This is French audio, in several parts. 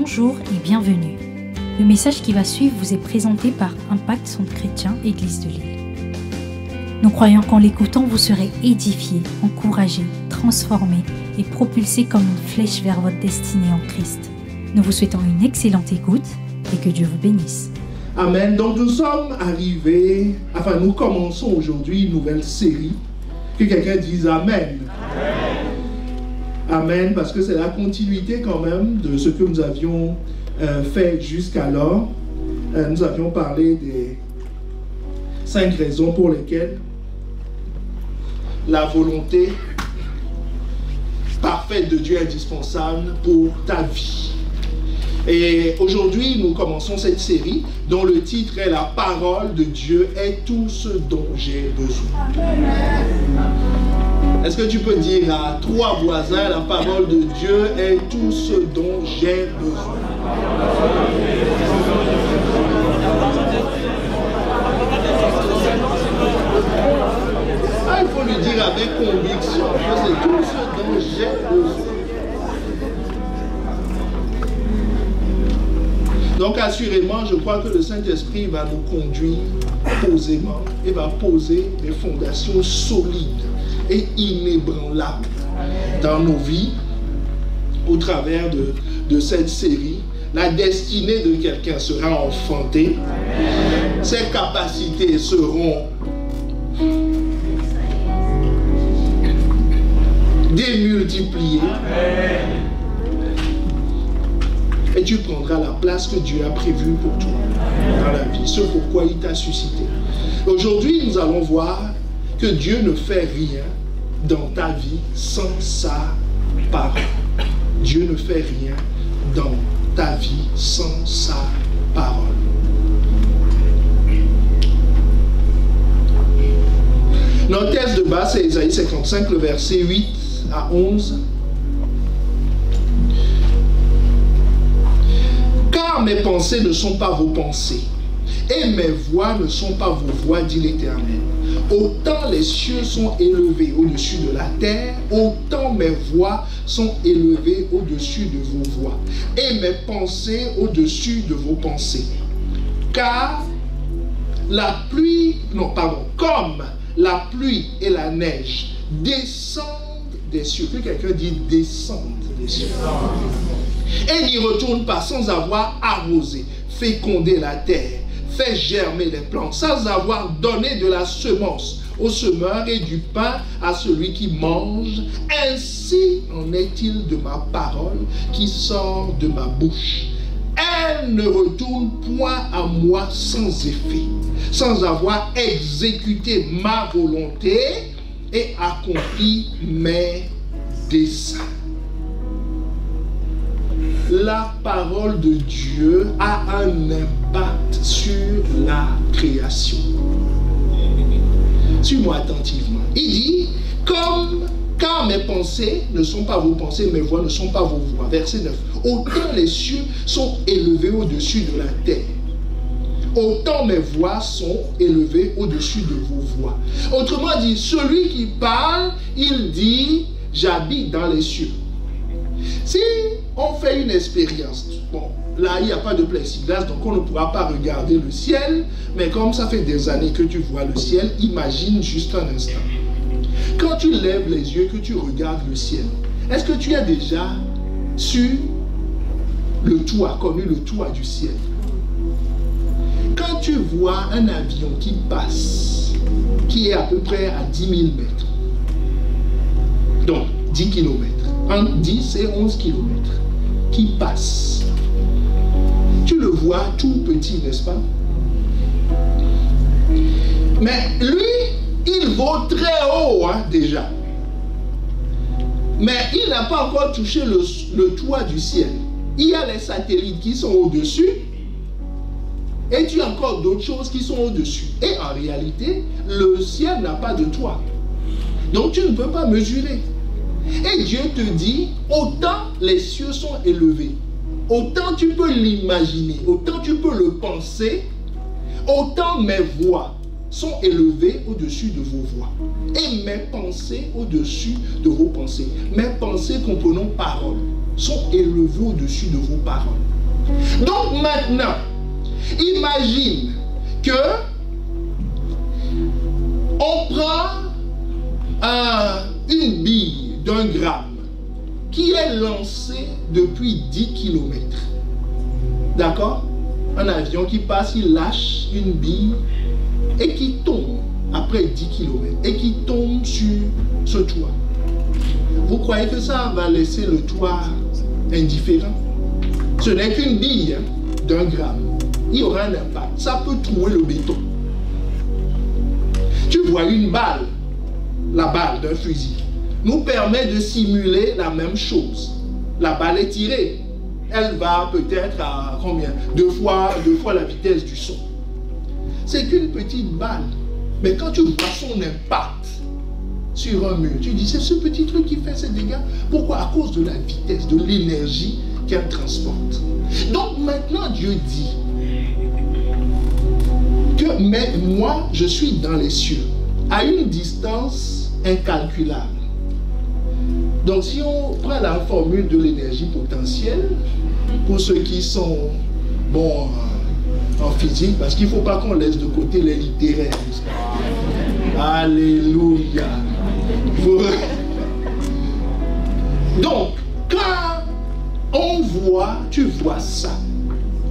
Bonjour et bienvenue. Le message qui va suivre vous est présenté par Impact Centre Chrétien Église de Lille. Nous croyons qu'en l'écoutant, vous serez édifiés, encouragés, transformés et propulsés comme une flèche vers votre destinée en Christ. Nous vous souhaitons une excellente écoute et que Dieu vous bénisse. Amen. Donc nous sommes arrivés, nous commençons aujourd'hui une nouvelle série. Que quelqu'un dise Amen. Amen. Amen, parce que c'est la continuité quand même de ce que nous avions fait jusqu'alors. Nous avions parlé des 5 raisons pour lesquelles la volonté parfaite de Dieu est indispensable pour ta vie. Et aujourd'hui, nous commençons cette série dont le titre est « La parole de Dieu est tout ce dont j'ai besoin ». Est-ce que tu peux dire à 3 voisins, la parole de Dieu est tout ce dont j'ai besoin? Il faut lui dire avec conviction que c'est tout ce dont j'ai besoin. Donc assurément, je crois que le Saint-Esprit va nous conduire posément et va poser des fondations solides et inébranlables dans nos vies au travers de cette série. La destinée de quelqu'un sera enfantée, ses capacités seront démultipliées et tu prendras la place que Dieu a prévue pour toi dans la vie, ce pourquoi il t'a suscité. Aujourd'hui, nous allons voir que Dieu ne fait rien dans ta vie sans sa parole. Dieu ne fait rien dans ta vie sans sa parole. Notre texte de base, c'est Ésaïe 55, le verset 8 à 11. Car mes pensées ne sont pas vos pensées, et mes voix ne sont pas vos voix, dit l'Éternel. Autant les cieux sont élevés au-dessus de la terre, autant mes voix sont élevées au-dessus de vos voix, et mes pensées au-dessus de vos pensées. Car comme la pluie et la neige descendent des cieux, que quelqu'un dit descendent des cieux, et n'y retournent pas sans avoir arrosé, fécondé la terre, fait germer les plantes, sans avoir donné de la semence au semeur et du pain à celui qui mange. Ainsi en est-il de ma parole qui sort de ma bouche. Elle ne retourne point à moi sans effet, sans avoir exécuté ma volonté et accompli mes desseins. La parole de Dieu a un impact sur la création. Suis-moi attentivement. Il dit, car mes pensées ne sont pas vos pensées, mes voix ne sont pas vos voix. Verset 9. Autant les cieux sont élevés au-dessus de la terre, autant mes voix sont élevées au-dessus de vos voix. Autrement dit, celui qui parle, il dit, j'habite dans les cieux. Si on fait une expérience, bon, là il n'y a pas de plexiglas, donc on ne pourra pas regarder le ciel, mais comme ça fait des années que tu vois le ciel, imagine juste un instant. Quand tu lèves les yeux, que tu regardes le ciel, est-ce que tu as déjà connu le toit du ciel? Quand tu vois un avion qui passe, qui est à peu près à 10 000 mètres, donc 10 km, entre 10 et 11 km, qui passe, tu le vois tout petit, n'est-ce pas? Mais lui, il vaut très haut déjà. Mais il n'a pas encore touché le toit du ciel. Il y a les satellites qui sont au-dessus et tu as encore d'autres choses qui sont au-dessus. Et en réalité, le ciel n'a pas de toit. Donc tu ne peux pas mesurer. Et Dieu te dit, autant les cieux sont élevés, autant tu peux l'imaginer, autant tu peux le penser, autant mes voix sont élevées au-dessus de vos voix. Et mes pensées au-dessus de vos pensées. Mes pensées, comprenons parole, sont élevées au-dessus de vos paroles. Donc maintenant, imagine que on prend une bille d'1 gramme qui est lancée depuis 10 km. D'accord? Un avion qui passe, il lâche une bille et qui tombe après 10 km et qui tombe sur ce toit. Vous croyez que ça va laisser le toit indifférent? Ce n'est qu'une bille d'1 gramme. Il y aura un impact. Ça peut trouer le béton. Tu vois une balle, la balle d'un fusil, nous permet de simuler la même chose. La balle est tirée. Elle va peut-être à combien? Deux fois la vitesse du son. C'est qu'une petite balle. Mais quand tu vois son impact sur un mur, tu dis, c'est ce petit truc qui fait ces dégâts. Pourquoi? À cause de la vitesse, de l'énergie qu'elle transporte. Donc maintenant, Dieu dit que mais moi, je suis dans les cieux, à une distance incalculable. Donc si on prend la formule de l'énergie potentielle, pour ceux qui sont bons en physique, parce qu'il ne faut pas qu'on laisse de côté les littéraires. Alléluia. Donc, quand on voit, tu vois ça,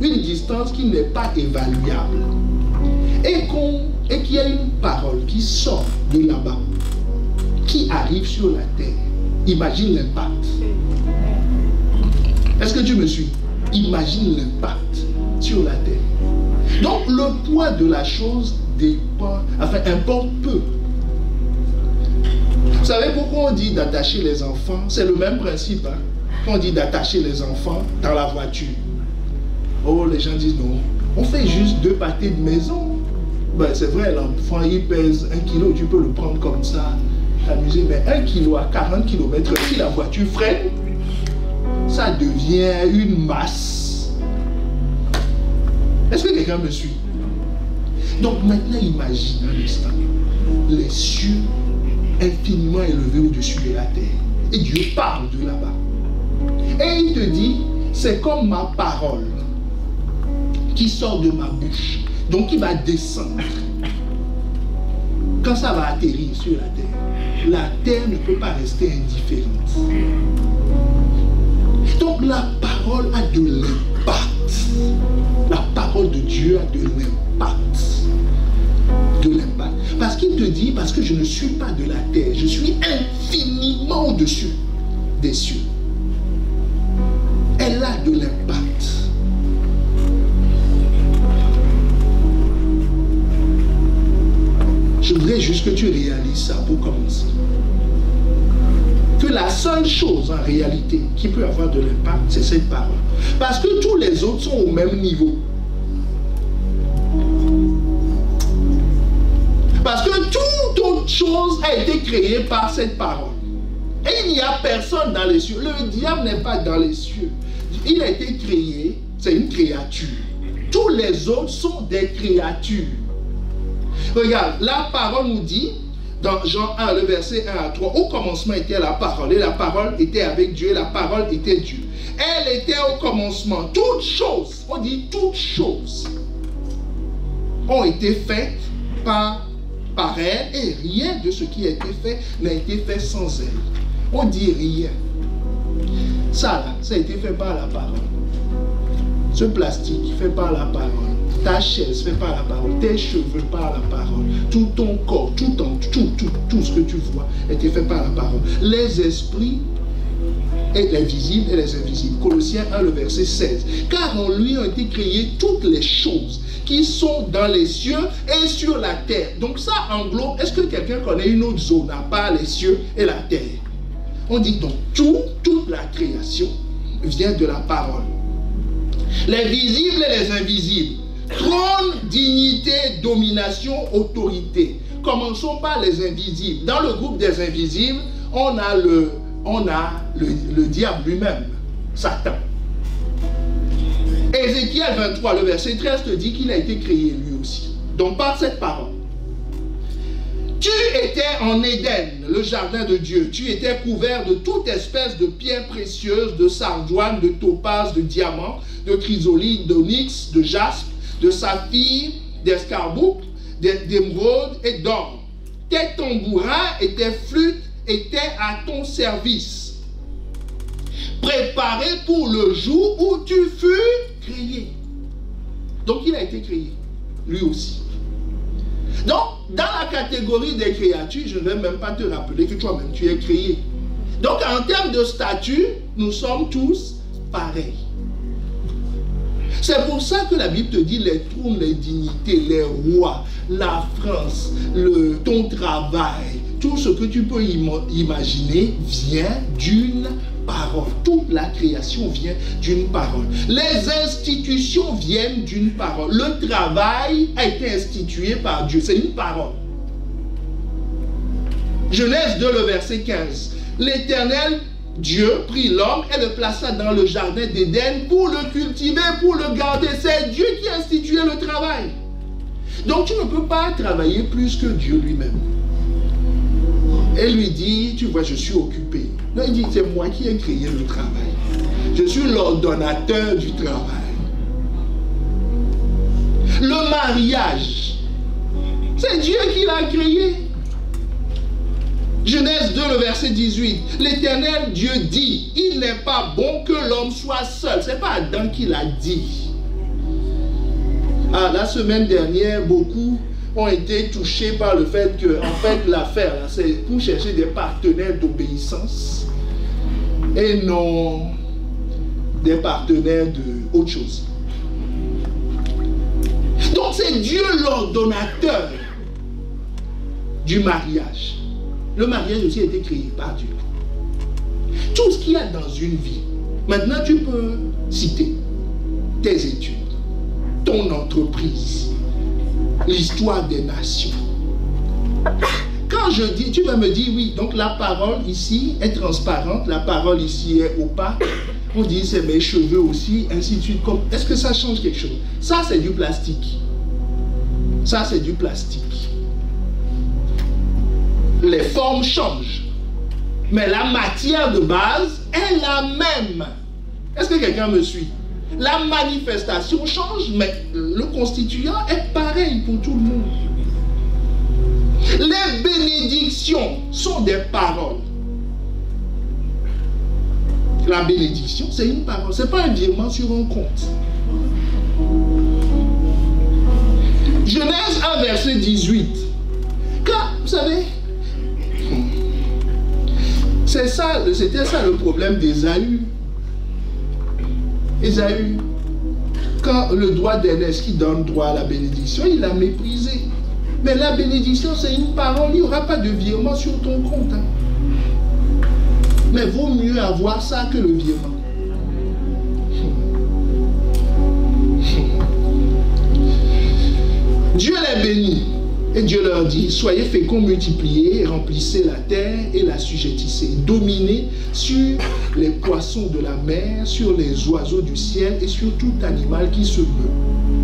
une distance qui n'est pas évaluable, et qu'il y a une parole qui sort de là-bas, qui arrive sur la terre, imagine l'impact. Est-ce que tu me suis? Imagine l'impact sur la terre. Donc le poids de la chose importe peu. Vous savez pourquoi on dit d'attacher les enfants? C'est le même principe. Hein? Quand on dit d'attacher les enfants dans la voiture. Oh, les gens disent non. On fait juste 2 pâtés de maison. Ben, c'est vrai, l'enfant il pèse 1 kilo, tu peux le prendre comme ça, t'amuser. Mais 1 kilo à 40 km, si la voiture freine, ça devient une masse. Est-ce que quelqu'un me suit? Donc maintenant, imagine un instant les cieux infiniment élevés au-dessus de la terre. Et Dieu parle de là-bas. Et il te dit, c'est comme ma parole qui sort de ma bouche. Donc il va descendre. Quand ça va atterrir sur la terre ne peut pas rester indifférente. Donc la parole a de l'impact. La parole de Dieu a de l'impact. De l'impact. Parce qu'il te dit, parce que je ne suis pas de la terre, je suis infiniment au-dessus des cieux. Elle a de l'impact. Je voudrais juste que tu réalises ça pour commencer. Que la seule chose en réalité qui peut avoir de l'impact, c'est cette parole. Parce que tous les autres sont au même niveau. Parce que toute autre chose a été créée par cette parole. Et il n'y a personne dans les cieux. Le diable n'est pas dans les cieux. Il a été créé, c'est une créature. Tous les autres sont des créatures. Regarde, la parole nous dit, dans Jean 1, le verset 1 à 3, au commencement était la parole, et la parole était avec Dieu, et la parole était Dieu. Elle était au commencement. Toutes choses, on dit toutes choses, ont été faites par elle, et rien de ce qui a été fait n'a été fait sans elle. On dit rien. Ça là, ça a été fait par la parole. Ce plastique fait par la parole. Ta chaise fait par la parole, tes cheveux par la parole, tout ton corps, tout ce que tu vois a été fait par la parole. Les esprits, et les visibles et les invisibles. Colossiens 1, le verset 16. Car en lui ont été créées toutes les choses qui sont dans les cieux et sur la terre. Donc ça englobe, est-ce que quelqu'un connaît une autre zone à part les cieux et la terre? On dit donc toute la création vient de la parole. Les visibles et les invisibles. Trône, dignité, domination, autorité. Commençons par les invisibles. Dans le groupe des invisibles, on a le diable lui-même, Satan. Ézéchiel 23, le verset 13 te dit qu'il a été créé lui aussi. Donc par cette parole. Tu étais en Éden, le jardin de Dieu. Tu étais couvert de toute espèce de pierres précieuses, de sardoine, de topaz, de diamant, de chrysolite, d'onyx, de jaspe, de saphir, d'escarboucle, d'émeraude et d'or. Tes tambourins et tes flûtes étaient à ton service, préparés pour le jour où tu fus créé. Donc il a été créé, lui aussi. Donc, dans la catégorie des créatures, je ne vais même pas te rappeler que toi-même tu es créé. Donc, en termes de statut, nous sommes tous pareils. C'est pour ça que la Bible te dit les trônes, les dignités, les rois, la France, ton travail, tout ce que tu peux imaginer vient d'une parole. Toute la création vient d'une parole. Les institutions viennent d'une parole. Le travail a été institué par Dieu. C'est une parole. Genèse 2, le verset 15. L'Éternel Dieu prit l'homme et le plaça dans le jardin d'Éden pour le cultiver, pour le garder. C'est Dieu qui a institué le travail. Donc tu ne peux pas travailler plus que Dieu lui-même. Et lui dit, tu vois, je suis occupé. Non, il dit, c'est moi qui ai créé le travail. Je suis l'ordonnateur du travail. Le mariage, c'est Dieu qui l'a créé. Genèse 2, le verset 18. L'Éternel Dieu dit, il n'est pas bon que l'homme soit seul. Ce n'est pas Adam qui l'a dit. Ah, la semaine dernière, beaucoup ont été touchés par le fait que, en fait, l'affaire, c'est pour chercher des partenaires d'obéissance et non des partenaires de autre chose. Donc, c'est Dieu l'ordonnateur du mariage. Le mariage aussi a été créé par Dieu. Tout ce qu'il y a dans une vie. Maintenant, tu peux citer tes études, ton entreprise, l'histoire des nations. Quand je dis, tu vas me dire, oui, donc la parole ici est transparente, la parole ici est opaque. On dit, c'est mes cheveux aussi, ainsi de suite. Est-ce que ça change quelque chose? Ça, c'est du plastique. Ça, c'est du plastique. Les formes changent. Mais la matière de base est la même. Est-ce que quelqu'un me suit? La manifestation change, mais le constituant est pareil pour tout le monde. Les bénédictions sont des paroles. La bénédiction, c'est une parole. Ce n'est pas un virement sur un compte. Genèse 1, verset 18. Quand, vous savez, c'était ça le problème d'Ésaü. Ésaü, quand le droit d'aînesse qui donne droit à la bénédiction, il l'a méprisé. Mais la bénédiction, c'est une parole, il n'y aura pas de virement sur ton compte. Hein. Mais vaut mieux avoir ça que le virement. Dieu les bénit. Et Dieu leur dit, soyez féconds, multipliez, remplissez la terre et l'assujettissez. Dominez sur les poissons de la mer, sur les oiseaux du ciel et sur tout animal qui se meut.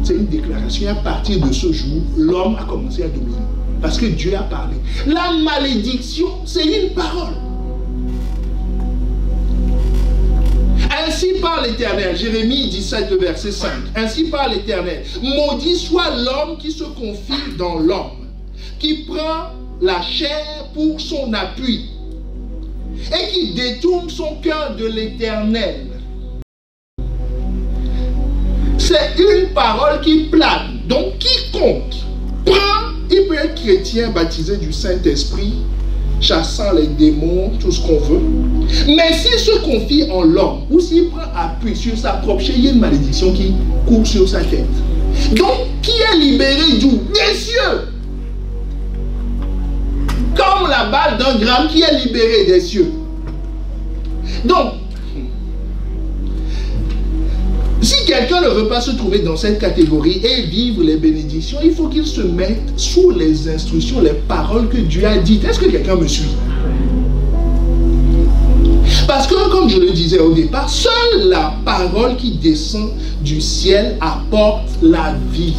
C'est une déclaration. Et à partir de ce jour, l'homme a commencé à dominer. Parce que Dieu a parlé. La malédiction, c'est une parole. Ainsi parle l'Éternel, Jérémie 17, verset 5. Ainsi parle l'Éternel. Maudit soit l'homme qui se confie dans l'homme, qui prend la chair pour son appui et qui détourne son cœur de l'Éternel. C'est une parole qui plane. Donc quiconque prend, il peut être chrétien baptisé du Saint-Esprit, chassant les démons, tout ce qu'on veut. Mais s'il se confie en l'homme, ou s'il prend appui sur sa propre chair, il y a une malédiction qui court sur sa tête. Donc, qui est libéré d'où? Des cieux. Comme la balle d'un gramme qui est libérée des cieux. Donc, si quelqu'un ne veut pas se trouver dans cette catégorie et vivre les bénédictions, il faut qu'il se mette sous les instructions, les paroles que Dieu a dites. Est-ce que quelqu'un me suit? Parce que, comme je le disais au départ, seule la parole qui descend du ciel apporte la vie.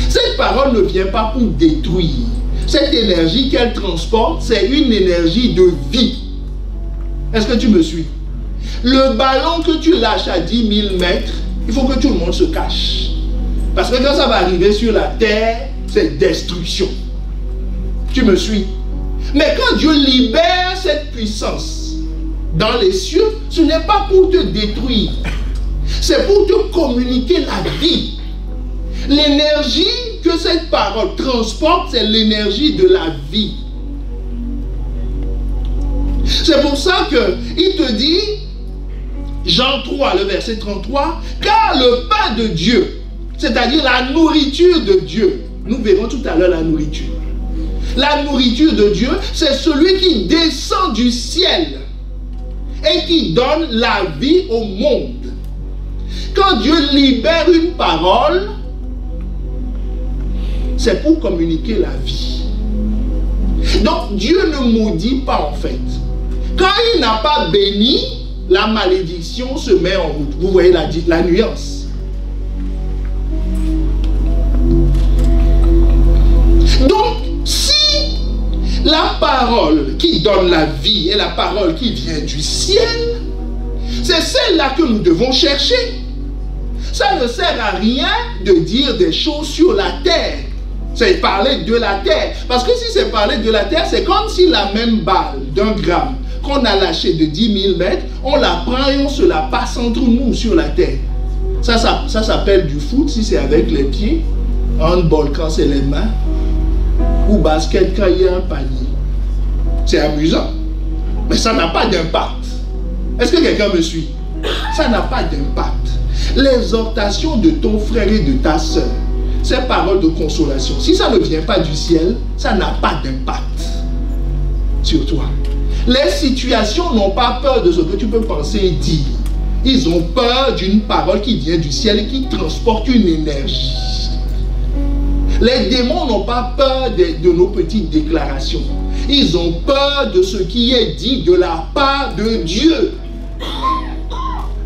Cette parole ne vient pas pour détruire. Cette énergie qu'elle transporte, c'est une énergie de vie. Est-ce que tu me suis? Le ballon que tu lâches à 10 000 mètres, il faut que tout le monde se cache. Parce que quand ça va arriver sur la terre, c'est destruction. Tu me suis? Mais quand Dieu libère cette puissance dans les cieux, ce n'est pas pour te détruire. C'est pour te communiquer la vie. L'énergie que cette parole transporte, c'est l'énergie de la vie. C'est pour ça qu'il te dit, Jean 3, le verset 33, car le pain de Dieu, c'est-à-dire la nourriture de Dieu, nous verrons tout à l'heure la nourriture. La nourriture de Dieu, c'est celui qui descend du ciel et qui donne la vie au monde. Quand Dieu libère une parole, c'est pour communiquer la vie. Donc Dieu ne maudit pas en fait. Quand il n'a pas béni, la malédiction se met en route. Vous voyez la nuance. Donc, si la parole qui donne la vie est la parole qui vient du ciel, c'est celle-là que nous devons chercher. Ça ne sert à rien de dire des choses sur la terre. C'est parler de la terre. Parce que si c'est parler de la terre, c'est comme si la même balle d'1 gramme qu'on a lâchée de 10 000 mètres, on la prend et on se la passe entre nous sur la terre. Ça s'appelle du foot si c'est avec les pieds, handball quand c'est les mains, ou basket quand il y a un panier. C'est amusant. Mais ça n'a pas d'impact. Est-ce que quelqu'un me suit? Ça n'a pas d'impact. L'exhortation de ton frère et de ta soeur, ces paroles de consolation, si ça ne vient pas du ciel, ça n'a pas d'impact sur toi. Les situations n'ont pas peur de ce que tu peux penser et dire. Ils ont peur d'une parole qui vient du ciel et qui transporte une énergie. Les démons n'ont pas peur de nos petites déclarations. Ils ont peur de ce qui est dit de la part de Dieu.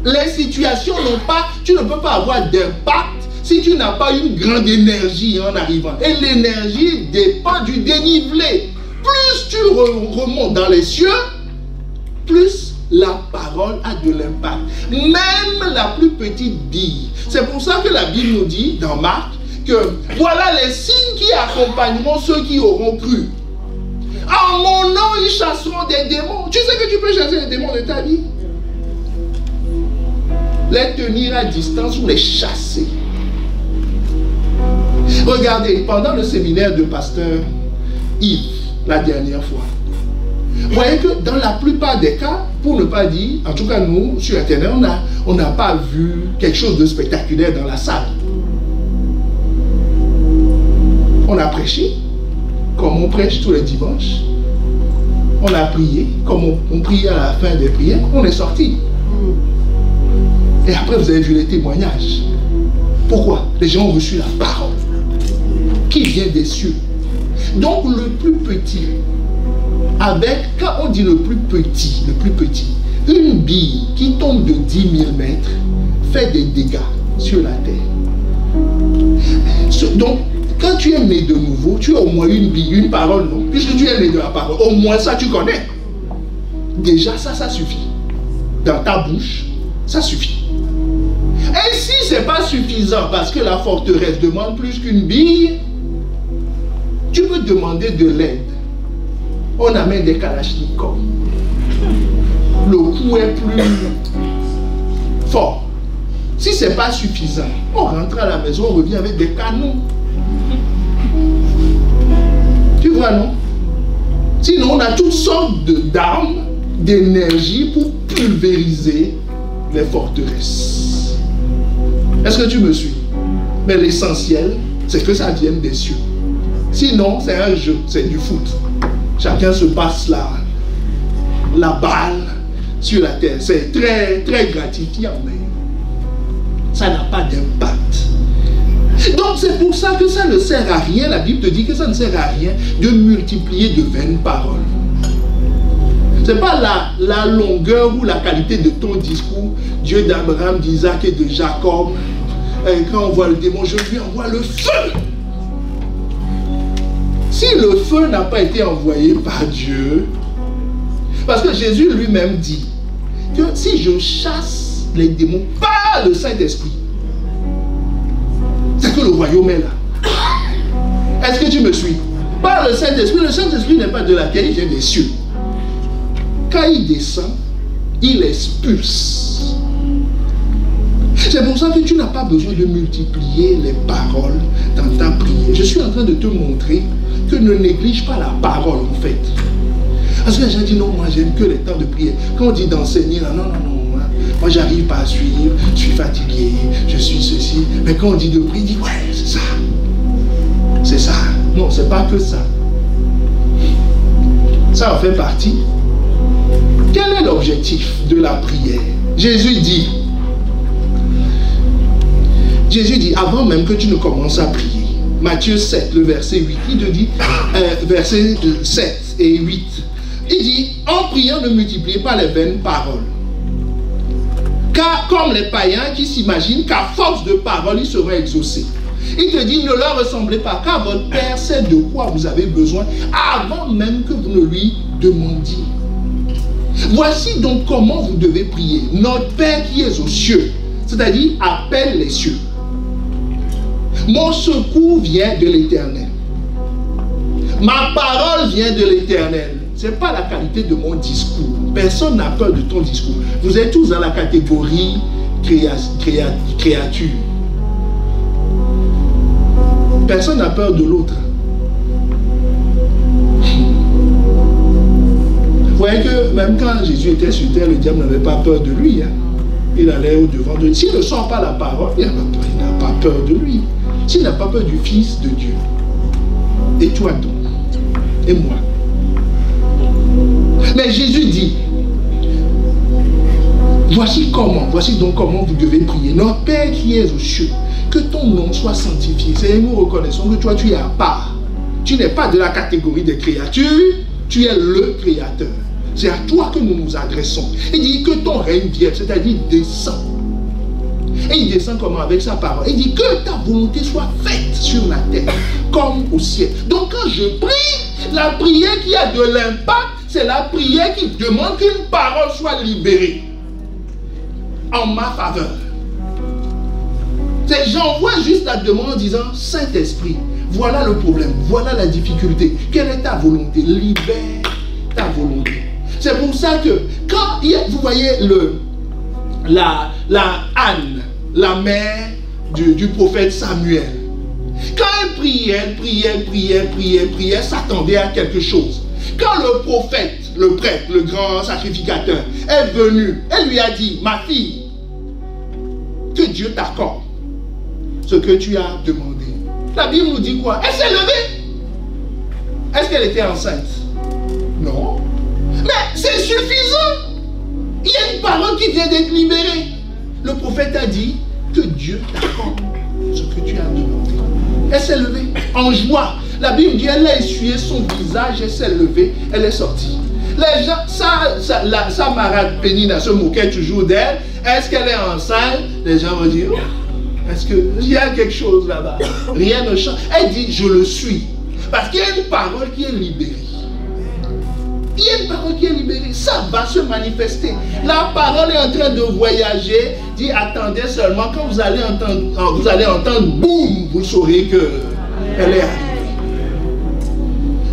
Les situations n'ont pas, tu ne peux pas avoir d'impact si tu n'as pas une grande énergie en arrivant. Et l'énergie dépend du dénivelé. Plus tu remontes dans les cieux, plus la parole a de l'impact. Même la plus petite bille. C'est pour ça que la Bible nous dit, dans Marc, que voilà les signes qui accompagneront ceux qui auront cru. En mon nom, ils chasseront des démons. Tu sais que tu peux chasser les démons de ta vie. Les tenir à distance ou les chasser. Regardez, pendant le séminaire de pasteur Yves, la dernière fois, vous voyez que dans la plupart des cas, pour ne pas dire, en tout cas nous, sur Internet, on n'a pas vu quelque chose de spectaculaire dans la salle. On a prêché, comme on prêche tous les dimanches. On a prié, comme on prie à la fin des prières, on est sorti. Et après, vous avez vu les témoignages. Pourquoi? Les gens ont reçu la parole qui vient des cieux. Donc, le plus petit, quand on dit le plus petit, une bille qui tombe de 10 000 mètres fait des dégâts sur la terre. Donc, quand tu es né de nouveau, tu as au moins une bille, une parole, non? Puisque tu es né de la parole, au moins ça tu connais. Déjà, ça suffit. Dans ta bouche, ça suffit. Et si ce n'est pas suffisant parce que la forteresse demande plus qu'une bille, tu peux demander de l'aide. On amène des kalachnikovs. Le coup est plus fort. Si ce n'est pas suffisant, on rentre à la maison, on revient avec des canons. Tu vois, non? Sinon, on a toutes sortes d'armes, d'énergie pour pulvériser les forteresses. Est-ce que tu me suis? Mais l'essentiel, c'est que ça vienne des cieux. Sinon, c'est un jeu, c'est du foot. Chacun se passe la balle sur la terre. C'est très, très gratifiant, mais ça n'a pas d'impact. Donc, c'est pour ça que ça ne sert à rien. La Bible te dit que ça ne sert à rien de multiplier de vaines paroles. Ce n'est pas la longueur ou la qualité de ton discours. Dieu d'Abraham, d'Isaac et de Jacob. Et quand on voit le démon, je lui envoie le feu. Si le feu n'a pas été envoyé par Dieu, parce que Jésus lui-même dit que si je chasse les démons par le Saint-Esprit, c'est que le royaume est là. Est-ce que tu me suis? Par le Saint-Esprit n'est pas de la terre, il vient des cieux. Quand il descend, il expulse. C'est pour ça que tu n'as pas besoin de multiplier les paroles dans ta prière. Je suis en train de te montrer que ne néglige pas la parole en fait. Parce que les gens disent non, moi j'aime que les temps de prière. Quand on dit d'enseigner, non, moi j'arrive pas à suivre, je suis fatigué, je suis ceci. Mais quand on dit de prier, il dit ouais, c'est ça. C'est ça. Non, c'est pas que ça. Ça en fait partie. Quel est l'objectif de la prière? Jésus dit, avant même que tu ne commences à prier, Matthieu 7, le verset 8, il te dit, verset 7 et 8, il dit, en priant ne multipliez pas les vaines paroles. Car comme les païens qui s'imaginent qu'à force de paroles, ils seront exaucés. Il te dit, ne leur ressemblez pas, car votre Père sait de quoi vous avez besoin avant même que vous ne lui demandiez. Voici donc comment vous devez prier. Notre Père qui est aux cieux, c'est-à-dire appelle les cieux. Mon secours vient de l'Éternel. Ma parole vient de l'Éternel. Ce n'est pas la qualité de mon discours. Personne n'a peur de ton discours. Vous êtes tous dans la catégorie créature. Personne n'a peur de l'autre. Vous voyez que même quand Jésus était sur terre, le diable n'avait pas peur de lui. Hein. Il allait au-devant de lui. S'il ne sent pas la parole, il n'a pas peur de lui. S'il n'a pas peur du Fils de Dieu, et toi donc, et moi. Mais Jésus dit, voici donc comment vous devez prier. Notre Père qui es aux cieux, que ton nom soit sanctifié. C'est nous reconnaissons que toi tu es à part. Tu n'es pas de la catégorie des créatures, tu es le Créateur. C'est à toi que nous nous adressons. Il dit que ton règne vienne, c'est-à-dire descend. Et il descend comment? Avec sa parole. Il dit que ta volonté soit faite sur la terre comme au ciel. Donc quand je prie, la prière qui a de l'impact, c'est la prière qui demande qu'une parole soit libérée en ma faveur. J'envoie juste la demande en disant, Saint-Esprit, voilà le problème, voilà la difficulté. Quelle est ta volonté? Libère ta volonté. C'est pour ça que quand vous voyez la Anne, la mère du prophète Samuel, quand elle priait, s'attendait à quelque chose. Quand le prophète, le prêtre, le grand sacrificateur est venu, elle lui a dit, ma fille, que Dieu t'accorde ce que tu as demandé. La Bible nous dit quoi? Elle s'est levée. Est-ce qu'elle était enceinte? Non. Mais c'est suffisant. Il y a une parole qui vient d'être libérée. Le prophète a dit que Dieu t'accorde ce que tu as demandé. Elle s'est levée en joie. La Bible dit, elle a essuyé son visage, elle s'est levée, elle est sortie. Les gens, sa marade Pénina se moquait toujours d'elle. Est-ce qu'elle est enceinte? Les gens vont dire, est-ce qu'il y a quelque chose là-bas? Rien ne change. Elle dit, je le suis. Parce qu'il y a une parole qui est libérée. Il y a une parole qui est libérée. Ça va se manifester. La parole est en train de voyager. Dit, attendez seulement. Quand vous allez entendre, boum, vous saurez qu'elle est arrivée.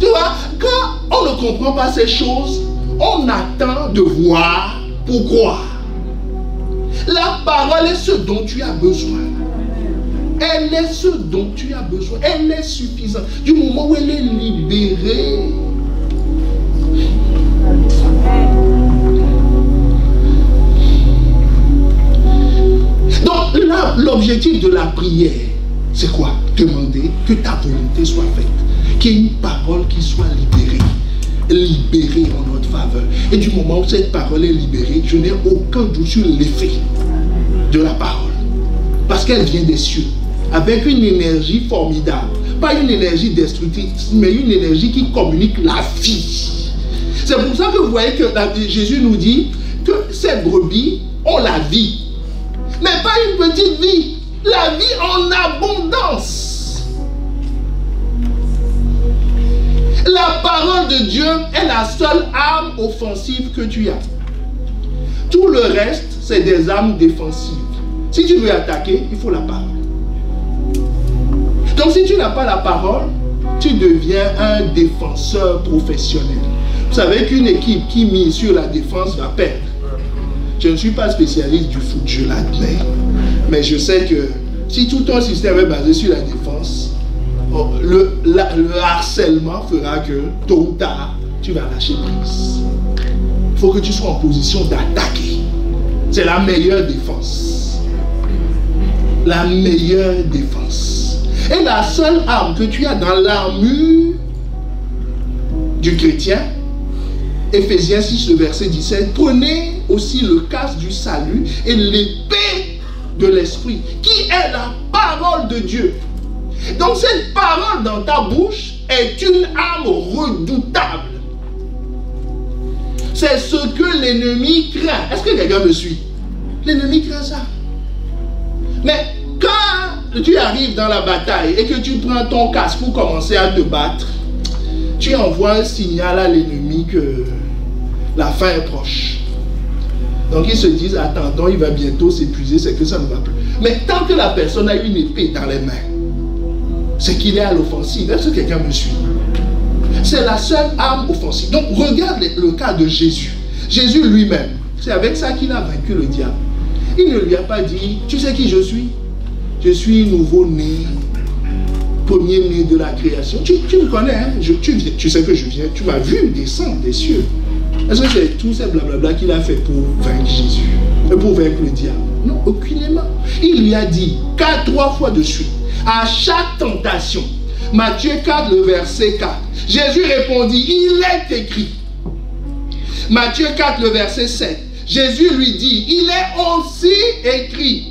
Tu vois, quand on ne comprend pas ces choses, on attend de voir pourquoi. La parole est ce dont tu as besoin. Elle est ce dont tu as besoin. Elle est suffisante. Du moment où elle est libérée. Donc là, l'objectif de la prière, c'est quoi? Demander que ta volonté soit faite. Qu'il y ait une parole qui soit libérée en notre faveur. Et du moment où cette parole est libérée, je n'ai aucun doute sur l'effet de la parole. Parce qu'elle vient des cieux. Avec une énergie formidable. Pas une énergie destructrice, mais une énergie qui communique la vie. C'est pour ça que vous voyez que Jésus nous dit que ces brebis ont la vie. Mais pas une petite vie. La vie en abondance. La parole de Dieu est la seule arme offensive que tu as. Tout le reste, c'est des armes défensives. Si tu veux attaquer, il faut la parole. Donc si tu n'as pas la parole, tu deviens un défenseur professionnel. Vous savez qu'une équipe qui mise sur la défense va perdre. Je ne suis pas spécialiste du foot, je l'admets. Mais je sais que si tout ton système est basé sur la défense, le harcèlement fera que tôt ou tard, tu vas lâcher prise. Il faut que tu sois en position d'attaquer. C'est la meilleure défense. La meilleure défense. Et la seule arme que tu as dans l'armure du chrétien, Éphésiens 6, le verset 17, prenez aussi le casque du salut et l'épée de l'esprit, qui est la parole de Dieu. Donc cette parole dans ta bouche est une arme redoutable. C'est ce que l'ennemi craint. Est-ce que quelqu'un me suit? L'ennemi craint ça. Mais quand tu arrives dans la bataille et que tu prends ton casque pour commencer à te battre, tu envoies un signal à l'ennemi que la fin est proche. Donc ils se disent, attendons, il va bientôt s'épuiser, c'est que ça ne va plus. Mais tant que la personne a une épée dans les mains, c'est qu'il est à l'offensive. Est-ce que quelqu'un me suit? C'est la seule arme offensive. Donc regarde le cas de Jésus. Jésus lui-même, c'est avec ça qu'il a vaincu le diable. Il ne lui a pas dit, tu sais qui je suis? Je suis nouveau-né, premier-né de la création. Tu me connais, hein? Tu sais que je viens, tu m'as vu descendre des cieux. Est-ce que c'est tout ce blablabla qu'il a fait pour vaincre Jésus? Pour vaincre le diable? Non, aucunement. Il lui a dit 3 fois de suite, à chaque tentation, Matthieu 4, le verset 4, Jésus répondit, il est écrit. Matthieu 4, le verset 7, Jésus lui dit, il est aussi écrit.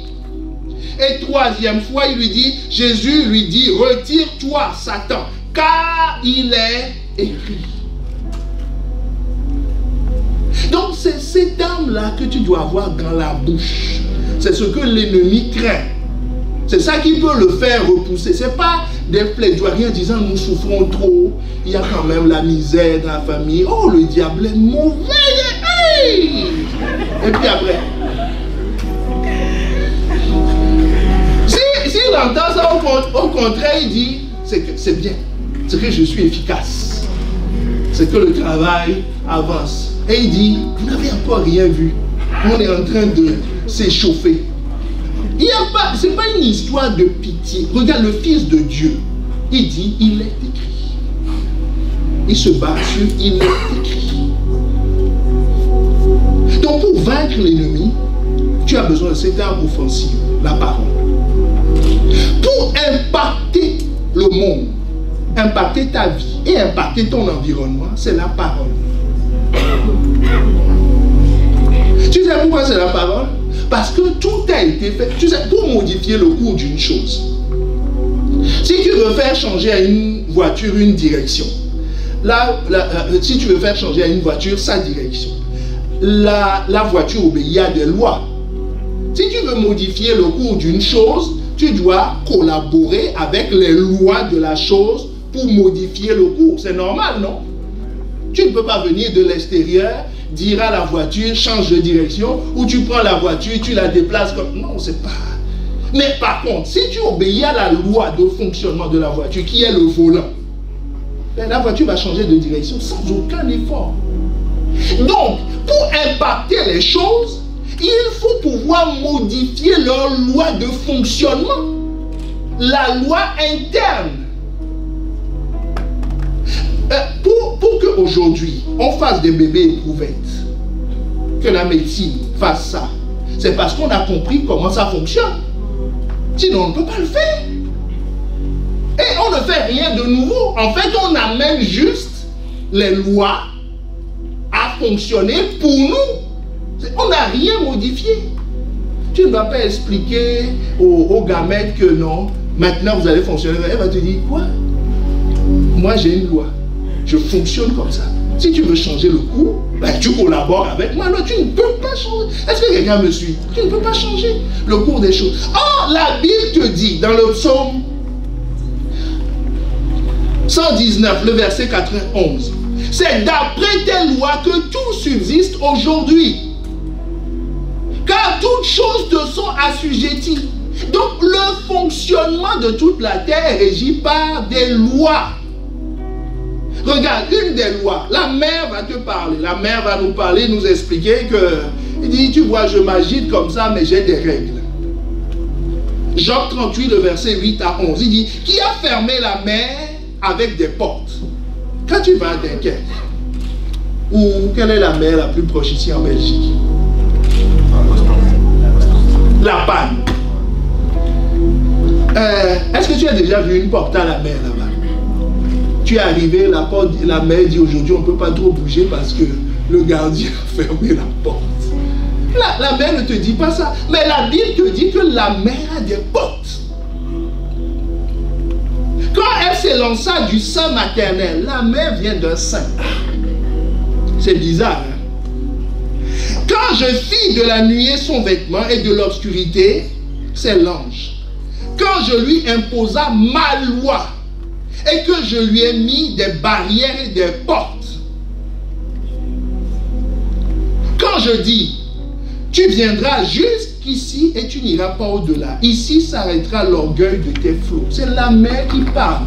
Et 3e fois, il lui dit, Jésus lui dit, retire-toi, Satan, car il est écrit. Donc c'est cette arme-là que tu dois avoir dans la bouche. C'est ce que l'ennemi craint. C'est ça qui peut le faire repousser. Ce n'est pas des plaidoiries en disant nous souffrons trop, il y a quand même la misère dans la famille. Oh, le diable est mauvais. Hey! Et puis après, s'il entend ça, au contraire, il dit c'est bien, c'est que je suis efficace, c'est que le travail avance. Et il dit, vous n'avez encore rien vu. On est en train de s'échauffer. Ce n'est pas une histoire de pitié. Regarde le Fils de Dieu. Il dit, il est écrit. Il se bat sur il est écrit. Donc pour vaincre l'ennemi, tu as besoin de cette arme offensive, la parole. Pour impacter le monde, impacter ta vie et impacter ton environnement, c'est la parole. Tu sais pourquoi c'est la parole? Parce que tout a été fait, tu sais, pour modifier le cours d'une chose. Si tu veux faire changer à une voiture une direction, si tu veux faire changer à une voiture sa direction, la voiture obéit à des lois. Si tu veux modifier le cours d'une chose, tu dois collaborer avec les lois de la chose pour modifier le cours. C'est normal, non? Tu ne peux pas venir de l'extérieur, dire à la voiture, change de direction, ou tu prends la voiture, tu la déplaces comme... Non, c'est pas... Mais par contre, si tu obéis à la loi de fonctionnement de la voiture, qui est le volant, ben la voiture va changer de direction sans aucun effort. Donc, pour impacter les choses, il faut pouvoir modifier leur loi de fonctionnement, la loi interne. Pour qu'aujourd'hui, on fasse des bébés éprouvettes, que la médecine fasse ça, c'est parce qu'on a compris comment ça fonctionne. Sinon, on ne peut pas le faire. Et on ne fait rien de nouveau. En fait, on amène juste les lois à fonctionner pour nous. On n'a rien modifié. Tu ne vas pas expliquer aux gamètes que non, maintenant vous allez fonctionner. Elle va te dire, quoi? Moi, j'ai une loi. Je fonctionne comme ça. Si tu veux changer le cours, ben, tu collabores avec moi. Non, tu ne peux pas changer. Est-ce que quelqu'un me suit? Tu ne peux pas changer le cours des choses. Oh, la Bible te dit dans le psaume 119, le verset 91. C'est d'après tes lois que tout subsiste aujourd'hui. Car toutes choses te sont assujetties. Donc le fonctionnement de toute la terre est régi par des lois. Regarde, une des lois, la mère va te parler. La mère va nous parler, nous expliquer que, il dit, tu vois, je m'agite comme ça, mais j'ai des règles. Job 38, le verset 8 à 11, il dit, qui a fermé la mer avec des portes? Quand tu vas à Dunkerque, ou quelle est la mer la plus proche ici en Belgique? La Panne. Est-ce que tu as déjà vu une porte à la mer là-bas? Tu es arrivé, la mer dit aujourd'hui on ne peut pas trop bouger parce que le gardien a fermé la porte. La mer ne te dit pas ça, mais la Bible te dit que la mer a des portes. Quand elle s'élança du sein maternel, la mer vient d'un sein. C'est bizarre, hein? Quand je fis de la nuée son vêtement et de l'obscurité, c'est l'ange. Quand je lui imposa ma loi et que je lui ai mis des barrières et des portes. Quand je dis, tu viendras jusqu'ici et tu n'iras pas au-delà. Ici s'arrêtera l'orgueil de tes flots. C'est la mer qui parle.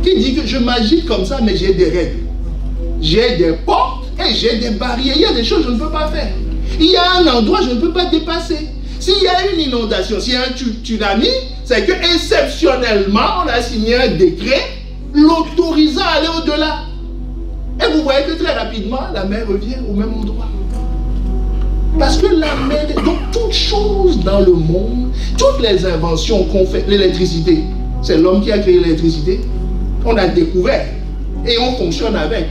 Qui dit que je m'agite comme ça, mais j'ai des règles. J'ai des portes et j'ai des barrières. Il y a des choses que je ne peux pas faire. Il y a un endroit que je ne peux pas dépasser. S'il y a une inondation, s'il y a un tsunami, c'est que exceptionnellement, on a signé un décret l'autorisant à aller au-delà. Et vous voyez que très rapidement, la mer revient au même endroit. Parce que la mer, donc toutes choses dans le monde, toutes les inventions qu'on fait, l'électricité, c'est l'homme qui a créé l'électricité. On a découvert et on fonctionne avec.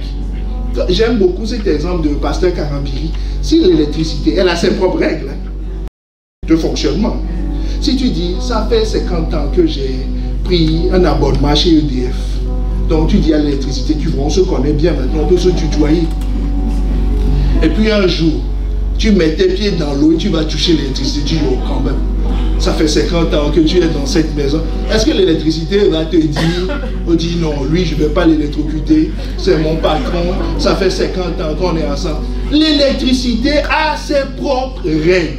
J'aime beaucoup cet exemple de Pasteur Karambiri. Si l'électricité, elle a ses propres règles de fonctionnement. Si tu dis, ça fait 50 ans que j'ai pris un abonnement chez EDF. Donc tu dis à l'électricité, tu vois, on se connaît bien maintenant, on peut se tutoyer. Et puis un jour, tu mets tes pieds dans l'eau et tu vas toucher l'électricité, tu dis, oh quand même, ça fait 50 ans que tu es dans cette maison. Est-ce que l'électricité va te dire, on dit non, lui je ne vais pas l'électrocuter, c'est mon patron, ça fait 50 ans qu'on est ensemble. L'électricité a ses propres règles.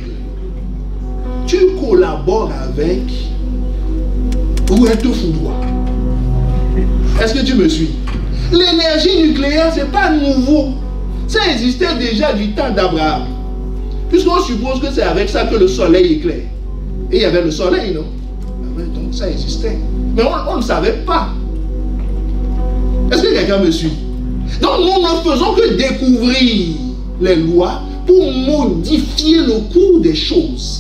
Tu collabores avec ou elle te foudroie. Est-ce que tu me suis? L'énergie nucléaire, ce n'est pas nouveau. Ça existait déjà du temps d'Abraham. Puisqu'on suppose que c'est avec ça que le soleil éclaire. Et il y avait le soleil, non? Donc ça existait. Mais on ne savait pas. Est-ce que quelqu'un me suit? Donc nous ne faisons que découvrir les lois pour modifier le cours des choses.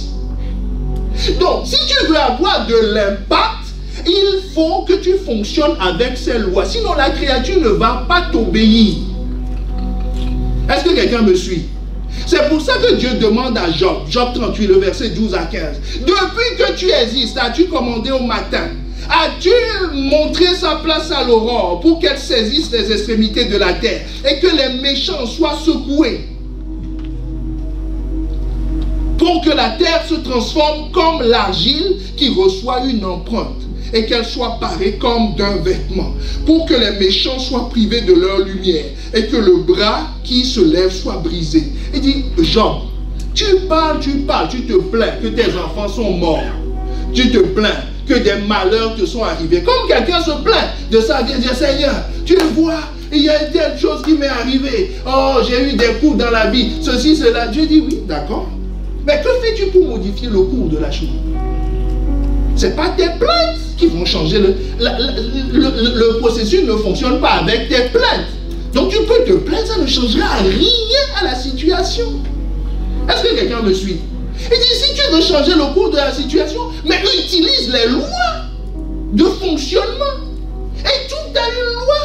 Donc, si tu veux avoir de l'impact, il faut que tu fonctionnes avec ces lois. Sinon, la créature ne va pas t'obéir. Est-ce que quelqu'un me suit? C'est pour ça que Dieu demande à Job, Job 38, le verset 12 à 15. Depuis que tu existes, as-tu commandé au matin? As-tu montré sa place à l'aurore pour qu'elle saisisse les extrémités de la terre et que les méchants soient secoués? Pour que la terre se transforme comme l'argile qui reçoit une empreinte et qu'elle soit parée comme d'un vêtement, pour que les méchants soient privés de leur lumière et que le bras qui se lève soit brisé. Il dit, Job, tu parles, tu te plains que tes enfants sont morts, tu te plains que des malheurs te sont arrivés. Comme quelqu'un se plaint de sa vie, dit, Seigneur, tu vois, il y a une telle chose qui m'est arrivée, oh, j'ai eu des coups dans la vie, ceci, cela. Dieu dit, oui, d'accord. Mais que fais-tu pour modifier le cours de la chose? Ce n'est pas tes plaintes qui vont changer. Le processus ne fonctionne pas avec tes plaintes. Donc tu peux te plaindre, ça ne changera rien à la situation. Est-ce que quelqu'un me suit? Il dit, si tu veux changer le cours de la situation, mais utilise les lois de fonctionnement. Et tout a une loi.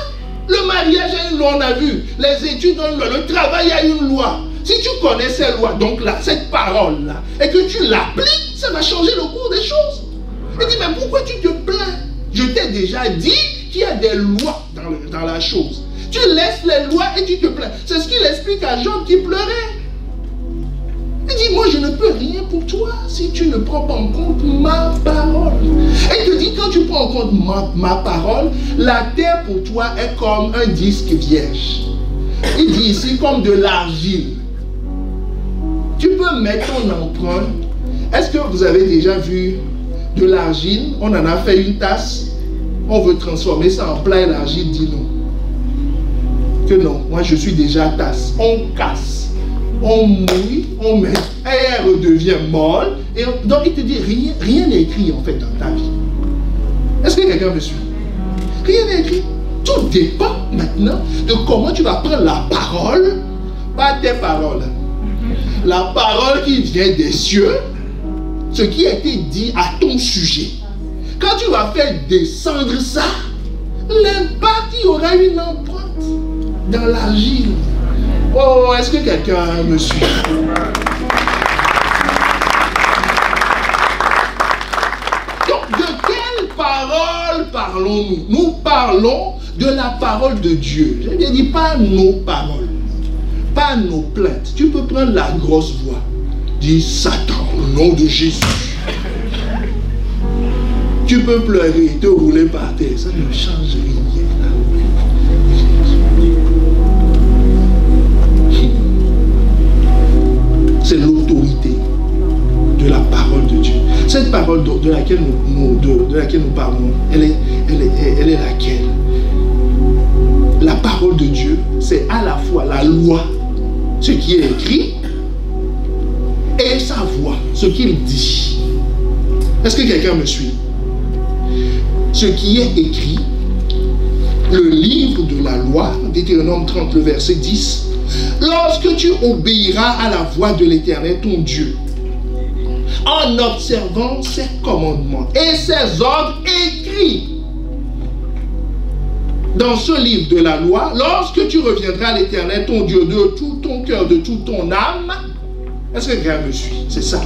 Le mariage a une loi, on a vu. Les études ont une loi. Le travail a une loi. Si tu connais ces lois, donc là, cette parole-là, et que tu l'appliques, ça va changer le cours des choses. Il dit, mais pourquoi tu te plains? Je t'ai déjà dit qu'il y a des lois dans la chose. Tu laisses les lois et tu te plains. C'est ce qu'il explique à Job qui pleurait. Il dit, moi je ne peux rien pour toi si tu ne prends pas en compte ma parole. Et il te dit, quand tu prends en compte ma parole, la terre pour toi est comme un disque vierge. Il dit ici comme de l'argile. Tu peux mettre ton empreinte. Est-ce que vous avez déjà vu de l'argile? On en a fait une tasse. On veut transformer ça en plat et l'argile dit non. Que non, moi je suis déjà tasse. On casse, on mouille, on met, et elle redevient molle. Et donc il te dit, rien n'est écrit en fait dans ta vie. Est-ce que quelqu'un me suit? Rien n'est écrit. Tout dépend maintenant de comment tu vas prendre la parole, pas tes paroles. La parole qui vient des cieux, ce qui a été dit à ton sujet. Quand tu vas faire descendre ça, l'impact, il y aura une empreinte dans l'argile. Oh, est-ce que quelqu'un me suit? Donc, de quelle parole parlons-nous? Nous parlons de la parole de Dieu. J'ai bien dit, pas nos paroles, pas nos plaintes. Tu peux prendre la grosse voix. Dis Satan, au nom de Jésus. Tu peux pleurer, te rouler par terre, ça ne change rien. C'est l'autorité de la parole de Dieu. Cette parole de laquelle nous parlons, elle est laquelle? La parole de Dieu, c'est à la fois la loi, ce qui est écrit, et sa voix, ce qu'il dit. Est-ce que quelqu'un me suit? Ce qui est écrit, le livre de la loi, Deutéronome 30, le verset 10, lorsque tu obéiras à la voix de l'Éternel, ton Dieu, en observant ses commandements et ses ordres écrits dans ce livre de la loi, lorsque tu reviendras à l'Éternel, ton Dieu, de tout ton cœur, de toute ton âme, est-ce que quelqu'un me suit? C'est ça,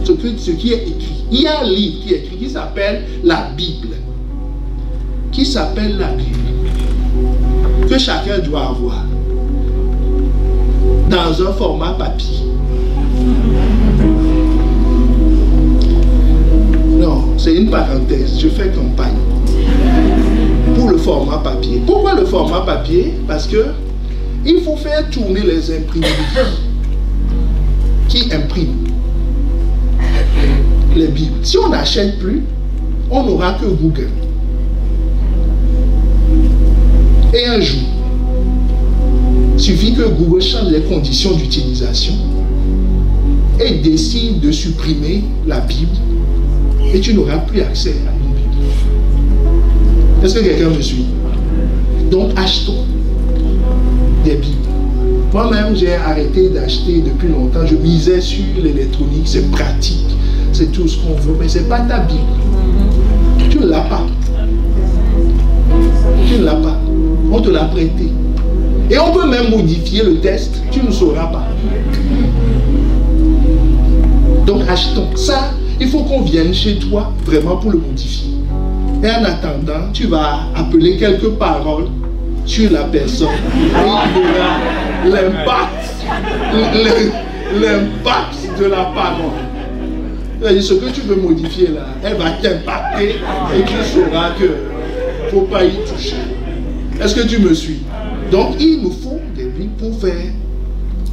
ce qui est écrit. Il y a un livre qui est écrit qui s'appelle la Bible. Qui s'appelle la Bible, que chacun doit avoir dans un format papier. Non, c'est une parenthèse, je fais campagne pour le format papier. Pourquoi le format papier? Parce que il faut faire tourner les imprimeries qui impriment les Bibles. Si on n'achète plus, on n'aura que Google. Et un jour, il suffit que Google change les conditions d'utilisation et décide de supprimer la Bible et tu n'auras plus accès à une Bible. Est-ce que quelqu'un me suit? Donc achetons des Bibles. Moi-même, j'ai arrêté d'acheter depuis longtemps. Je misais sur l'électronique, c'est pratique, c'est tout ce qu'on veut, mais ce n'est pas ta Bible. Tu ne l'as pas. Tu ne l'as pas. On te l'a prêté. Et on peut même modifier le texte. Tu ne sauras pas. Donc achetons. Ça, il faut qu'on vienne chez toi vraiment pour le modifier. Et en attendant, tu vas appeler quelques paroles sur la personne. Et il y aura l'impact de la parole. Ce que tu veux modifier là, elle va t'impacter et tu sauras que il ne faut pas y toucher. Est-ce que tu me suis? Donc, il nous faut des Bibles pour faire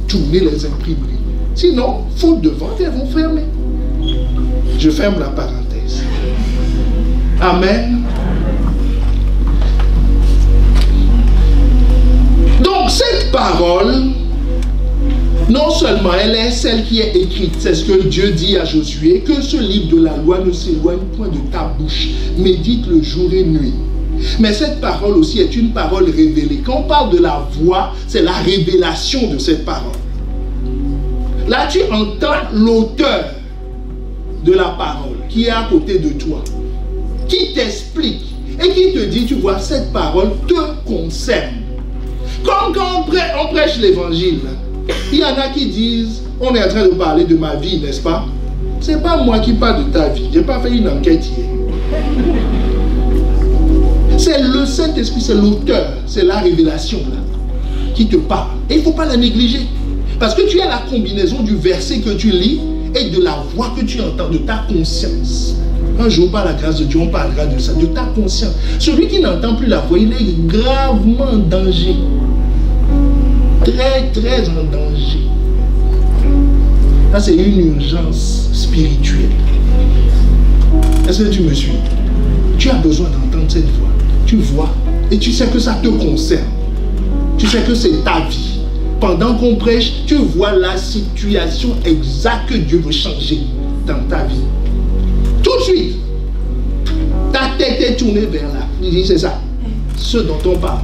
tourner les imprimeries. Sinon, faute de vente, elles vont fermer. Je ferme la parenthèse. Amen. Donc, cette parole, non seulement elle est celle qui est écrite, c'est ce que Dieu dit à Josué, que ce livre de la loi ne s'éloigne point de ta bouche, médite le jour et nuit. Mais cette parole aussi est une parole révélée. Quand on parle de la voix, c'est la révélation de cette parole. Là, tu entends l'auteur de la parole qui est à côté de toi, qui t'explique et qui te dit, tu vois, cette parole te concerne. Comme quand on prêche l'évangile, il y en a qui disent, on est en train de parler de ma vie, n'est-ce pas? C'est pas moi qui parle de ta vie. Je n'ai pas fait une enquête hier. C'est le Saint-Esprit, c'est l'auteur, c'est la révélation là, qui te parle. Et il ne faut pas la négliger. Parce que tu as la combinaison du verset que tu lis et de la voix que tu entends, de ta conscience. Un jour, par la grâce de Dieu, on parlera de ça, de ta conscience. Celui qui n'entend plus la voix, il est gravement en danger. Très, très en danger. Là, c'est une urgence spirituelle. Est-ce que tu me suis? Tu as besoin d'entendre cette voix. Tu vois, et tu sais que ça te concerne. Tu sais que c'est ta vie. Pendant qu'on prêche, tu vois la situation exacte que Dieu veut changer dans ta vie. Tout de suite, ta tête est tournée vers là. Il dit, c'est ça, ce dont on parle.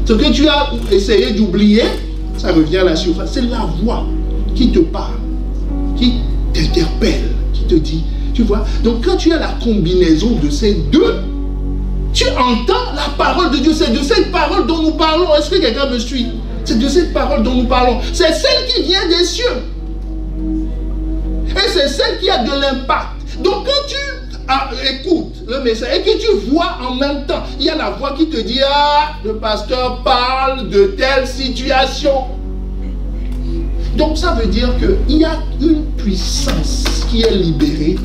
Ce que tu as essayé d'oublier, ça revient à la surface. C'est la voix qui te parle, qui t'interpelle, qui te dit, tu vois. Donc quand tu as la combinaison de ces deux, tu entends la parole de Dieu. C'est de cette parole dont nous parlons. Est-ce que quelqu'un me suit? C'est de cette parole dont nous parlons. C'est celle qui vient des cieux. Et c'est celle qui a de l'impact. Donc quand tu écoutes le message et que tu vois en même temps, il y a la voix qui te dit, ah, le pasteur parle de telle situation. Donc ça veut dire qu'il y a une puissance qui est libérée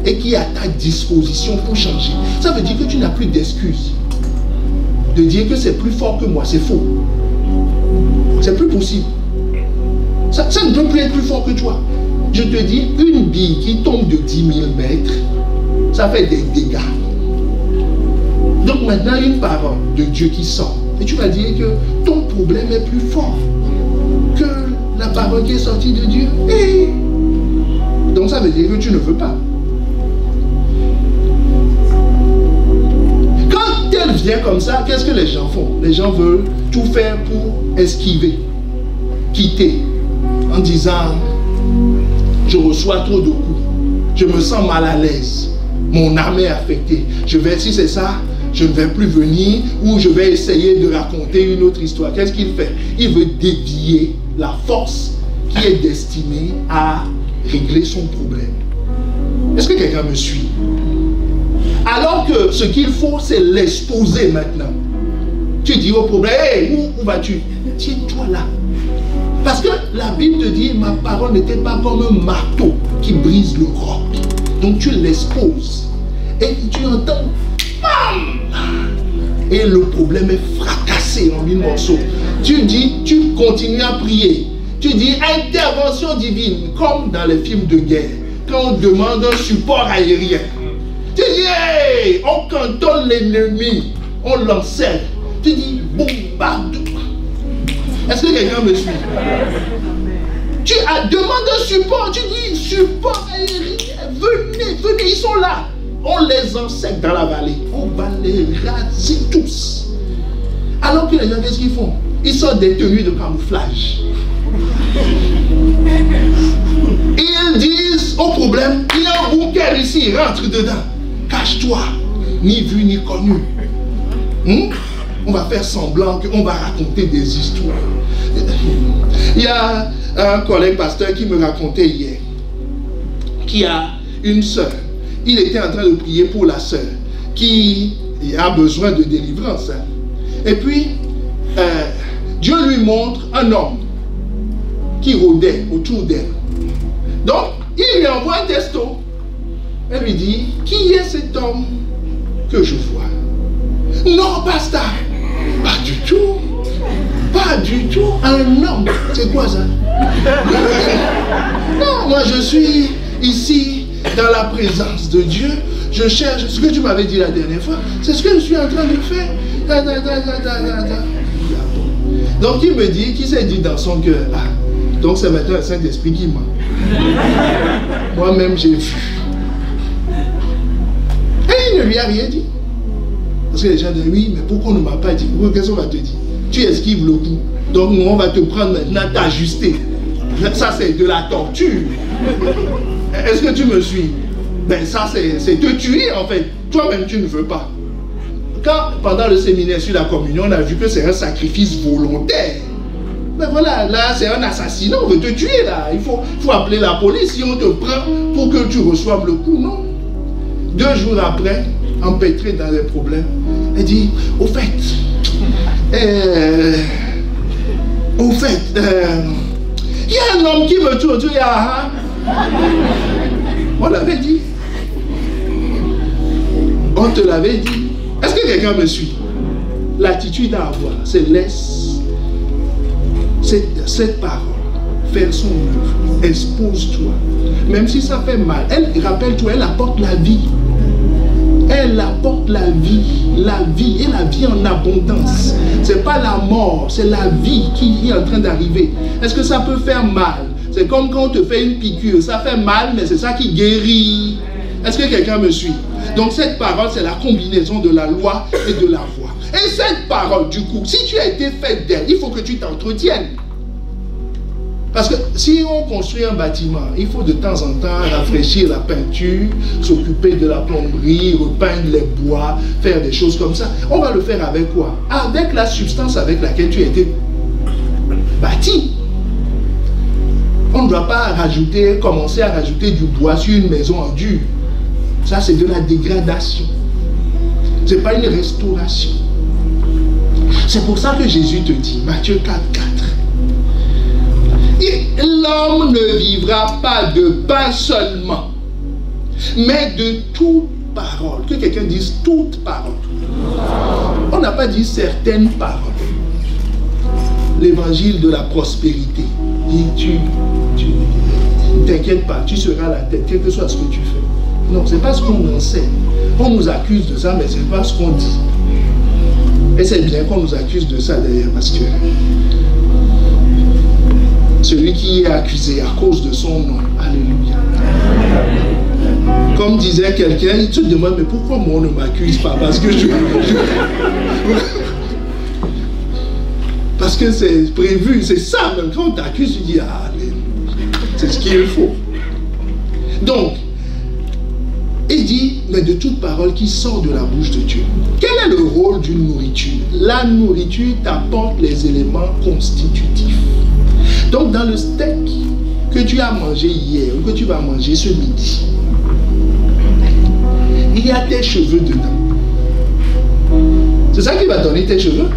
et qui est à ta disposition pour changer. Ça veut dire que tu n'as plus d'excuses de dire que c'est plus fort que moi. C'est faux. C'est plus possible. Ça ne peut plus être plus fort que toi. Je te dis, une bille qui tombe de 10 000 mètres, ça fait des dégâts. Donc maintenant, une parole de Dieu qui sort. Et tu vas dire que ton problème est plus fort que la parole qui est sortie de Dieu. Et donc ça veut dire que tu ne veux pas. Quand elle vient comme ça, qu'est-ce que les gens font? Les gens veulent tout faire pour esquiver, quitter, en disant, je reçois trop de coups, je me sens mal à l'aise, mon âme est affectée, je vais, si c'est ça, je ne vais plus venir, ou je vais essayer de raconter une autre histoire. Qu'est-ce qu'il fait? Il veut dévier la force qui est destinée à régler son problème. Est-ce que quelqu'un me suit? Alors que ce qu'il faut, c'est l'exposer maintenant. Tu dis au problème, hey, où vas-tu? Tiens-toi là. Parce que la Bible te dit, ma parole n'était pas comme un marteau qui brise le roc. Donc tu l'exposes. Et tu entends, et le problème est fracassé en 1000 morceaux. Tu dis, tu continues à prier. Tu dis, intervention divine, comme dans les films de guerre, quand on demande un support aérien. Tu dis, hey, on cantonne l'ennemi, on l'encercle. Tu dis, bombarde. Est-ce que quelqu'un me suit? Tu demandes un support, tu dis, support aérien, venez, ils sont là. On les encercle dans la vallée, on va les raser tous. Alors que les gens, qu'est-ce qu'ils font? Ils sortent des tenues de camouflage. Ils disent au problème, il y a un bunker ici, rentre dedans. Cache-toi, ni vu ni connu. On va faire semblant qu'on va raconter des histoires. Il y a un collègue pasteur qui me racontait hier, qui a une sœur. Il était en train de prier pour la sœur, qui a besoin de délivrance. Et puis, Dieu lui montre un homme qui rôdait autour d'elle. Donc, il lui envoie un texto. Elle lui dit, qui est cet homme que je vois? Non, pasteur, pas du tout. Pas du tout. Un homme. C'est quoi ça? Non, moi je suis ici dans la présence de Dieu. Je cherche ce que tu m'avais dit la dernière fois. C'est ce que je suis en train de faire. Donc il me dit, qui s'est dit dans son cœur, ah, donc c'est maintenant le Saint-Esprit qui ment. Moi-même j'ai vu. Et il ne lui a rien dit. Parce que les gens disent, oui, mais pourquoi on ne m'a pas dit? Qu'est-ce qu'on va te dire? Tu esquives le coup. Donc nous, on va te prendre maintenant, t'ajuster. Ça, c'est de la torture. Est-ce que tu me suis? Ben ça, c'est te tuer, en fait. Toi-même, tu ne veux pas. Quand, pendant le séminaire sur la communion, on a vu que c'est un sacrifice volontaire. Ben voilà, là, c'est un assassinat. On veut te tuer, là. Il faut appeler la police si on te prend pour que tu reçoives le coup, non? 2 jours après, empêtré dans les problèmes, elle dit, au fait, il y a un homme qui me tue, On l'avait dit. On te l'avait dit. Est-ce que quelqu'un me suit? L'attitude à avoir, c'est laisse cette parole faire son œuvre. Expose-toi. Même si ça fait mal. Rappelle-toi, elle apporte la vie. Elle apporte la vie et la vie en abondance. C'est pas la mort, c'est la vie qui est en train d'arriver. Est-ce que ça peut faire mal? C'est comme quand on te fait une piqûre, ça fait mal, mais c'est ça qui guérit. Est-ce que quelqu'un me suit? Donc cette parole, c'est la combinaison de la loi et de la foi. Et cette parole, du coup, si tu as été faite d'elle, il faut que tu t'entretiennes. Parce que si on construit un bâtiment, il faut de temps en temps rafraîchir la peinture, s'occuper de la plomberie, repeindre les bois, faire des choses comme ça. On va le faire avec quoi? Avec la substance avec laquelle tu as été bâti. On ne doit pas commencer à rajouter du bois sur une maison en dur. Ça, c'est de la dégradation. Ce n'est pas une restauration. C'est pour ça que Jésus te dit, Matthieu 4, 4. L'homme ne vivra pas de pain seulement, mais de toute parole. Que quelqu'un dise toute parole. On n'a pas dit certaines paroles. L'évangile de la prospérité. Tu ne t'inquiète pas, tu seras la tête, quel que soit ce que tu fais. Non, ce n'est pas ce qu'on enseigne. On nous accuse de ça, mais ce n'est pas ce qu'on dit. Et c'est bien qu'on nous accuse de ça d'ailleurs, parce que celui qui est accusé à cause de son nom, alléluia. Comme disait quelqu'un, il te demande, mais pourquoi moi on ne m'accuse pas? Parce que parce que c'est prévu, c'est ça même. Quand on t'accuse, tu dis, alléluia. C'est ce qu'il faut. Donc, il dit, mais de toute parole qui sort de la bouche de Dieu. Quel est le rôle d'une nourriture? La nourriture t'apporte les éléments constitutifs. Donc, dans le steak que tu as mangé hier ou que tu vas manger ce midi, il y a tes cheveux dedans. C'est ça qui va donner tes cheveux.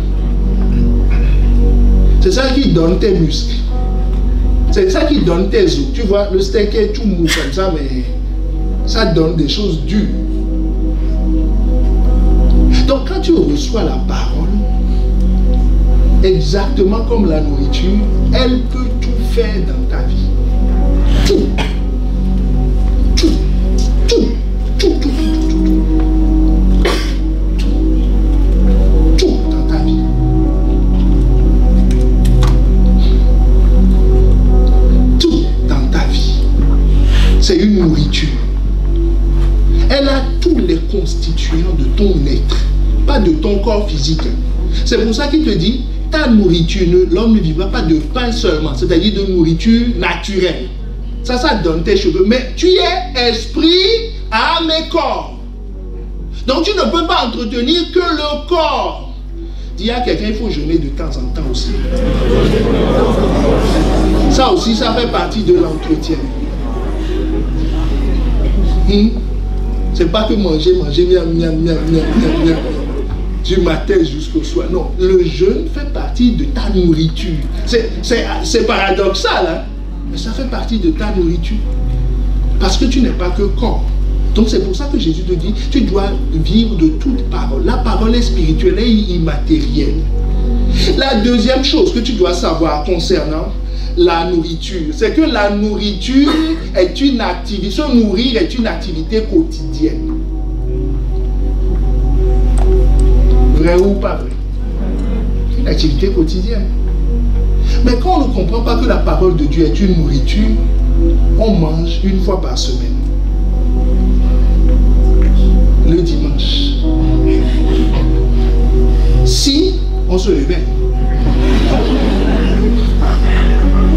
C'est ça qui donne tes muscles. C'est ça qui donne tes os. Tu vois, le steak est tout mou comme ça, mais ça donne des choses dures. Donc, quand tu reçois la parole, exactement comme la nourriture, elle peut tout faire dans ta vie. Tout. Tout. Tout. Tout. Tout. Tout. Tout dans ta vie. Tout dans ta vie. C'est une nourriture. Elle a tous les constituants de ton être, pas de ton corps physique. C'est pour ça qu'il te dit, ta nourriture, l'homme ne vivra pas de pain seulement, c'est-à-dire de nourriture naturelle. Ça donne tes cheveux. Mais tu es esprit, âme et corps. Donc tu ne peux pas entretenir que le corps. Dis à quelqu'un, il faut jeûner de temps en temps aussi. Ça aussi, ça fait partie de l'entretien. C'est pas que manger, miam, miam, miam, miam, miam, miam, du matin jusqu'au soir. Non, le jeûne fait partie de ta nourriture. C'est paradoxal, hein? Mais ça fait partie de ta nourriture. Parce que tu n'es pas que corps. Donc c'est pour ça que Jésus te dit, tu dois vivre de toute parole. La parole est spirituelle et immatérielle. La deuxième chose que tu dois savoir concernant la nourriture, c'est que la nourriture est une activité, se nourrir est une activité quotidienne. Vrai ou pas vrai? Une activité quotidienne. Mais quand on ne comprend pas que la parole de Dieu est une nourriture, on mange une fois par semaine. Le dimanche. Si on se réveille.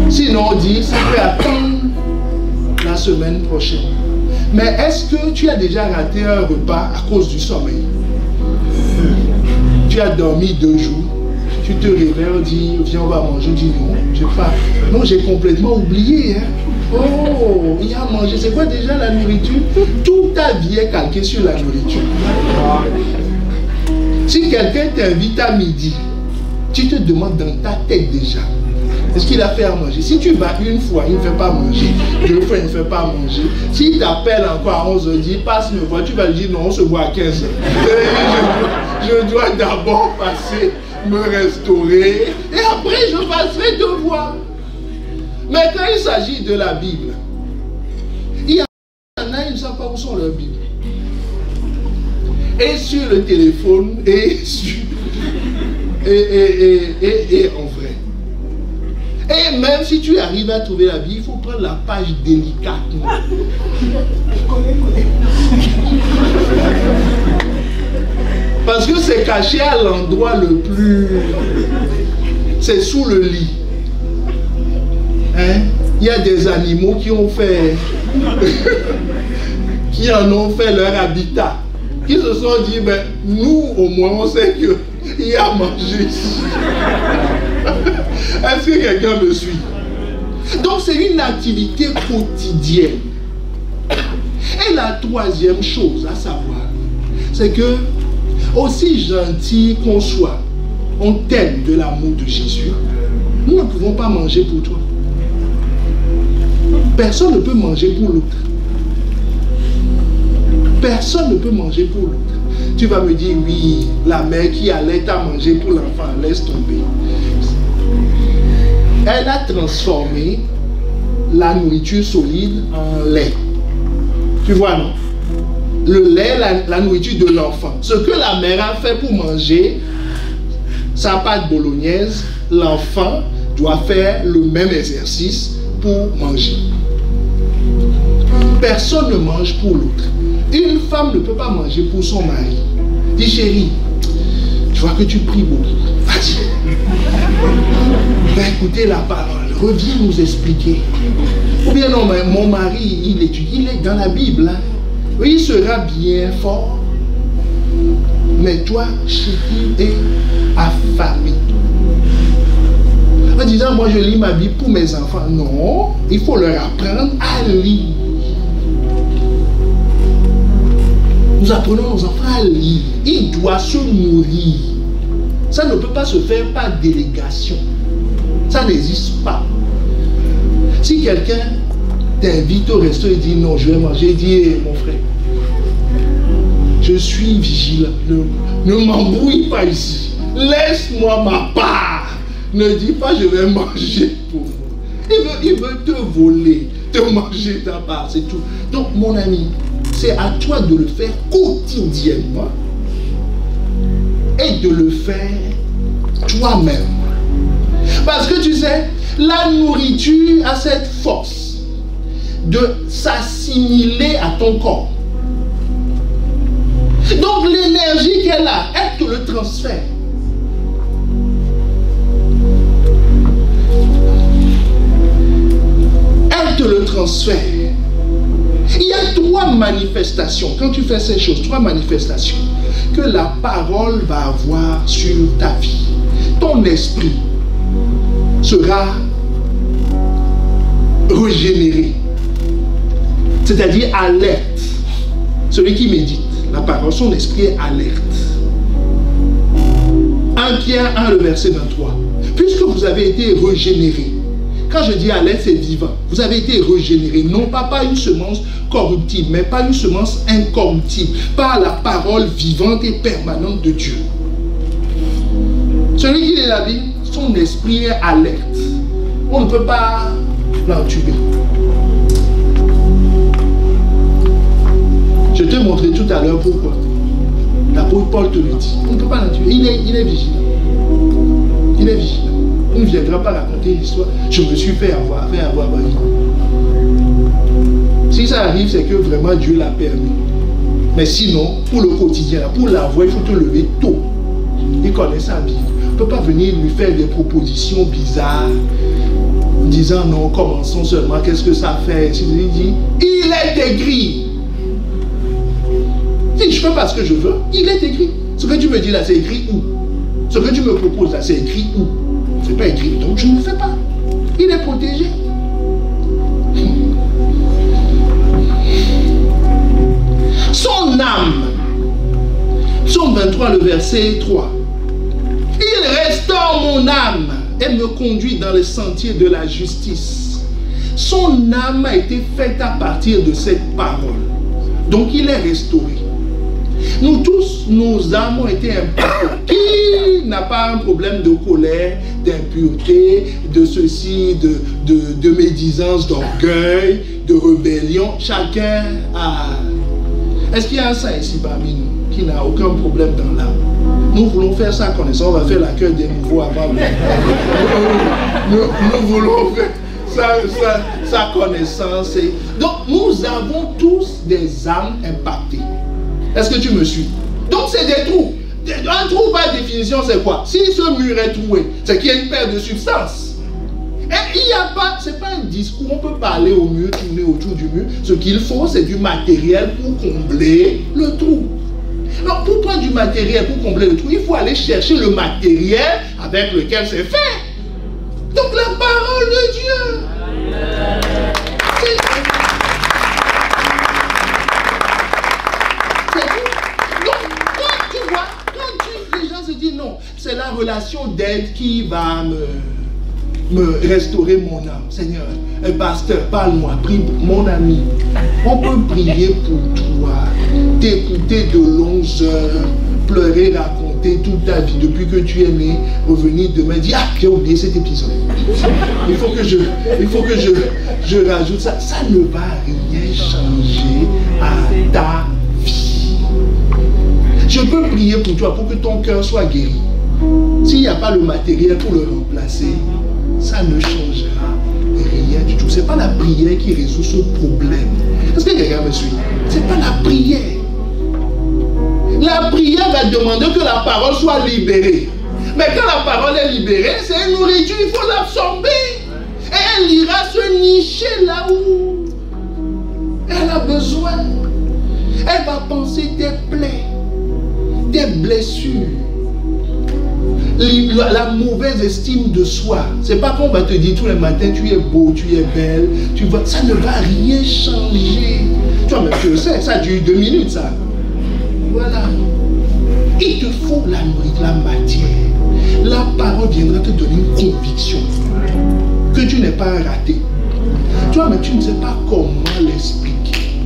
Sinon on dit, ça peut attendre la semaine prochaine. Mais est-ce que tu as déjà raté un repas à cause du sommeil? Tu as dormi 2 jours, tu te réveilles, on dit, viens on va manger, dis non, je sais pas. Non, j'ai complètement oublié. Hein. Oh, il y a à manger. C'est quoi déjà la nourriture? Toute ta vie est calquée sur la nourriture. Si quelqu'un t'invite à midi, tu te demandes dans ta tête déjà, Est-ce qu'il a fait à manger? Si tu vas une fois, il ne fait pas manger. Deux fois, il ne fait pas manger. S'il t'appelle encore à 11h, dit passe me voir, tu vas lui dire non, on se voit à 15h. Je dois d'abord passer, me restaurer, et après je passerai te voir. Mais quand il s'agit de la Bible, il y en a, ils ne savent pas où sont leurs Bibles. Et sur le téléphone, et en vrai. Et même si tu arrives à trouver la Bible, il faut prendre la page délicatement. Parce que c'est caché à l'endroit le plus... C'est sous le lit. Hein? Il y a des animaux qui ont fait... qui en ont fait leur habitat. Qui se sont dit, ben, nous au moins on sait qu'il y a à manger ici. Est-ce que quelqu'un me suit? Donc c'est une activité quotidienne. Et la troisième chose à savoir, c'est que aussi gentil qu'on soit, on t'aime de l'amour de Jésus, nous ne pouvons pas manger pour toi. Personne ne peut manger pour l'autre. Personne ne peut manger pour l'autre. Tu vas me dire, oui, la mère qui allait à manger pour l'enfant, laisse tomber. Elle a transformé la nourriture solide en lait. Tu vois, non? Le lait, la nourriture de l'enfant. Ce que la mère a fait pour manger sa pâte bolognaise, l'enfant doit faire le même exercice pour manger. Personne ne mange pour l'autre. Une femme ne peut pas manger pour son mari. Dis chérie, je vois que tu pries beaucoup. Vas-y. Va écouter la parole. Reviens nous expliquer. Ou bien non, mais mon mari, il étudie, il est dans la Bible. Hein. Oui, il sera bien fort. Mais toi, chérie, est affamé. En disant, moi je lis ma Bible pour mes enfants. Non, il faut leur apprendre à lire. Nous apprenons nos enfants à lire. Ils doivent se nourrir. Ça ne peut pas se faire par délégation. Ça n'existe pas. Si quelqu'un t'invite au resto et dit non, je vais manger, dis hey, mon frère, je suis vigilant. Ne m'embrouille pas ici. Laisse-moi ma part. Ne dis pas je vais manger pour vous. Il veut te voler, te manger ta part, c'est tout. Donc mon ami, c'est à toi de le faire quotidiennement et de le faire toi-même. Parce que tu sais, la nourriture a cette force de s'assimiler à ton corps. Donc l'énergie qu'elle a, elle te le transfère. Elle te le transfère. Il y a 3 manifestations, quand tu fais ces choses, 3 manifestations que la parole va avoir sur ta vie. Ton esprit sera régénéré, c'est-à-dire alerte. Celui qui médite la parole, son esprit est alerte. 1 Pierre 1, le verset 23. Puisque vous avez été régénérés, quand je dis alerte, c'est vivant. Vous avez été régénérés, non pas par une semence corruptible, mais par une semence incorruptible, par la parole vivante et permanente de Dieu. Celui qui lit la Bible, son esprit est alerte. On ne peut pas l'entuber. Je te montrerai tout à l'heure pourquoi. L'apôtre Paul te le dit. On ne peut pas l'entuber. Il est vigilant. Il est vigilant. On ne viendra pas raconter l'histoire. Je me suis fait avoir. Si ça arrive, c'est que vraiment Dieu l'a permis. Mais sinon, pour le quotidien, pour l'avoir, il faut te lever tôt. Il connaît sa Bible. On ne peut pas venir lui faire des propositions bizarres en disant non, commençons seulement, qu'est-ce que ça fait? Il dit, il est écrit. Si je ne fais pas ce que je veux, il est écrit. Ce que tu me dis là, c'est écrit où? Ce que tu me proposes là, c'est écrit où? C'est pas écrit, donc je ne le fais pas. Il est protégé. Son âme. Psaume 23, le verset 3. Il restaure mon âme et me conduit dans les sentiers de la justice. Son âme a été faite à partir de cette parole. Donc il est restauré. Nous tous, nos âmes ont été impactées. Qui n'a pas un problème de colère, d'impureté, de ceci, de médisance, d'orgueil, de rébellion? Chacun a... Est-ce qu'il y a un saint ici parmi nous qui n'a aucun problème dans l'âme? Nous voulons faire sa connaissance. On va faire l'accueil des nouveaux avant. Nous voulons faire sa connaissance. Donc nous avons tous des âmes impactées. Est-ce que tu me suis? Donc c'est des trous. Un trou par définition c'est quoi? Si ce mur est troué, c'est qu'il y a une perte de substance. Et il n'y a pas, c'est pas un discours, on peut parler au mur, tourner autour du mur. Ce qu'il faut, c'est du matériel pour combler le trou. Alors pour prendre du matériel pour combler le trou, il faut aller chercher le matériel avec lequel c'est fait. Donc la parole de Dieu. C'est la relation d'aide qui va me restaurer mon âme. Seigneur, un pasteur, parle-moi, prie mon ami. On peut prier pour toi, t'écouter de longues heures, pleurer, raconter toute ta vie depuis que tu es né, revenir demain, dire ah, j'ai oublié cet épisode. Il faut que je rajoute ça. Ça ne va rien changer à ta vie. Je peux prier pour toi pour que ton cœur soit guéri. S'il n'y a pas le matériel pour le remplacer, ça ne changera rien du tout. Ce n'est pas la prière qui résout ce problème. Est-ce que quelqu'un me suit? Ce n'est pas la prière. La prière va demander que la parole soit libérée. Mais quand la parole est libérée, c'est une nourriture, il faut l'absorber. Et elle ira se nicher là où elle a besoin. Elle va penser des plaies, des blessures. La mauvaise estime de soi. C'est pas qu'on va te dire tous les matins tu es beau, tu es belle, tu vois, ça ne va rien changer. Toi-même tu le sais, ça dure 2 minutes ça. Voilà. Il te faut la nourriture, la matière. La parole viendra te donner une conviction que tu n'es pas raté. Toi-même tu ne sais pas comment l'expliquer.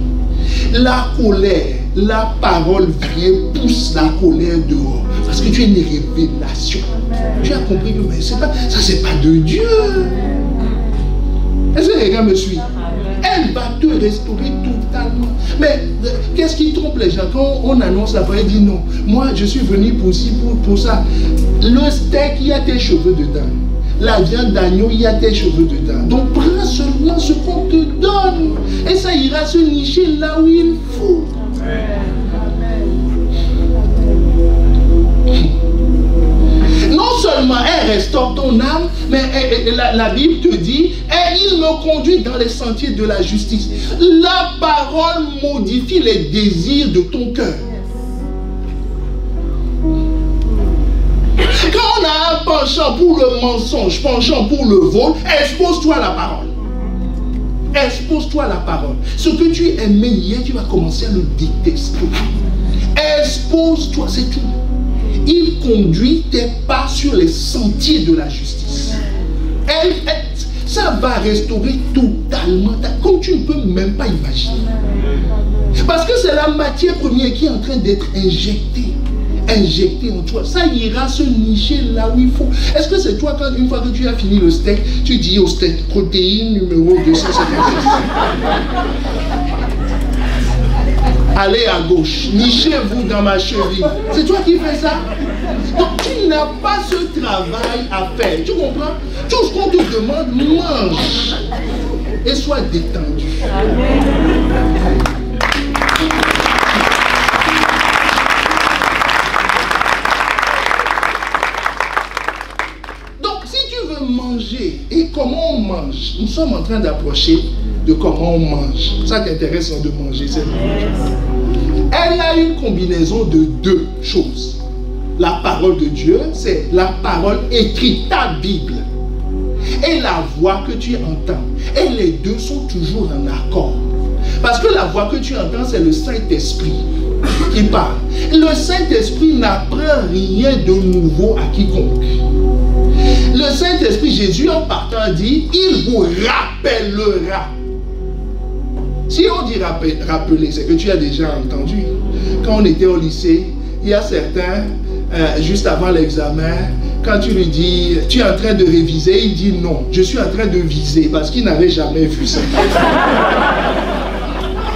La colère, la parole vient, pousse la colère dehors. Parce que tu as une révélation. Tu as compris que c'est pas, ça c'est pas de Dieu. Est-ce que les gars me suivent? Elle va te restaurer totalement. Mais qu'est-ce qui trompe les gens? Quand on annonce la parole, elle dit non. Moi je suis venu pour ci, pour ça. Le steak, il y a tes cheveux dedans. La viande d'agneau, il y a tes cheveux dedans. Donc prends seulement ce qu'on te donne. Et ça ira se nicher là où il faut. Non seulement elle restaure ton âme, mais la Bible te dit, et il me conduit dans les sentiers de la justice. La parole modifie les désirs de ton cœur. Quand on a un penchant pour le mensonge, penchant pour le vol, expose-toi à la parole. Expose-toi à la parole. Ce que tu aimais hier, tu vas commencer à le détester. Expose-toi, c'est tout. Il conduit tes pas sur les sentiers de la justice. Ça va restaurer totalement, comme tu ne peux même pas imaginer. Parce que c'est la matière première qui est en train d'être injectée en toi. Ça ira se nicher là où il faut. Est-ce que c'est toi, quand une fois que tu as fini le steak, tu dis au steak, protéine numéro 256. Allez à gauche, nichez-vous dans ma cheville. C'est toi qui fais ça. Donc tu n'as pas ce travail à faire. Tu comprends? Tout ce qu'on te demande, mange. Et sois détendu. Donc si tu veux manger, et comment on mange? Nous sommes en train d'approcher de comment on mange. Ça t'intéresse de manger, c'est elle a une combinaison de 2 choses. La parole de Dieu, c'est la parole écrite, ta Bible. Et la voix que tu entends. Et les deux sont toujours en accord. Parce que la voix que tu entends, c'est le Saint-Esprit qui parle. Le Saint-Esprit n'apprend rien de nouveau à quiconque. Le Saint-Esprit, Jésus en partant dit, il vous rappellera. Si on dit rappeler, c'est que tu as déjà entendu. Quand on était au lycée, il y a certains, juste avant l'examen, quand tu lui dis, tu es en train de réviser, il dit non, je suis en train de viser, parce qu'il n'avait jamais vu ça.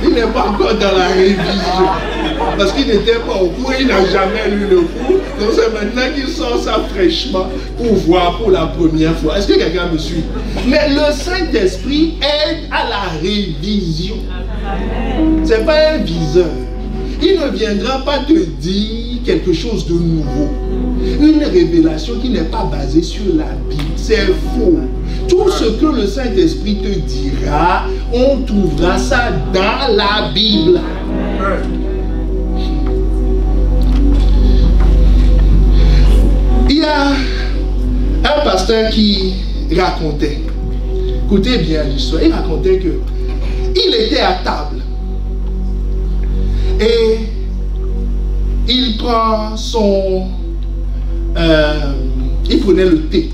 Il n'est pas encore dans la révision, parce qu'il n'était pas au cours, il n'a jamais lu le cours. Donc c'est maintenant qu'il sort ça fraîchement pour voir pour la première fois. Est-ce que quelqu'un me suit? Mais le Saint-Esprit aide à la révision. Ce n'est pas un viseur. Il ne viendra pas te dire quelque chose de nouveau. Une révélation qui n'est pas basée sur la Bible. C'est faux. Tout ce que le Saint-Esprit te dira, on trouvera ça dans la Bible. Il y a un pasteur qui racontait, écoutez bien l'histoire, il racontait que il était à table et il prend son... il prenait le thé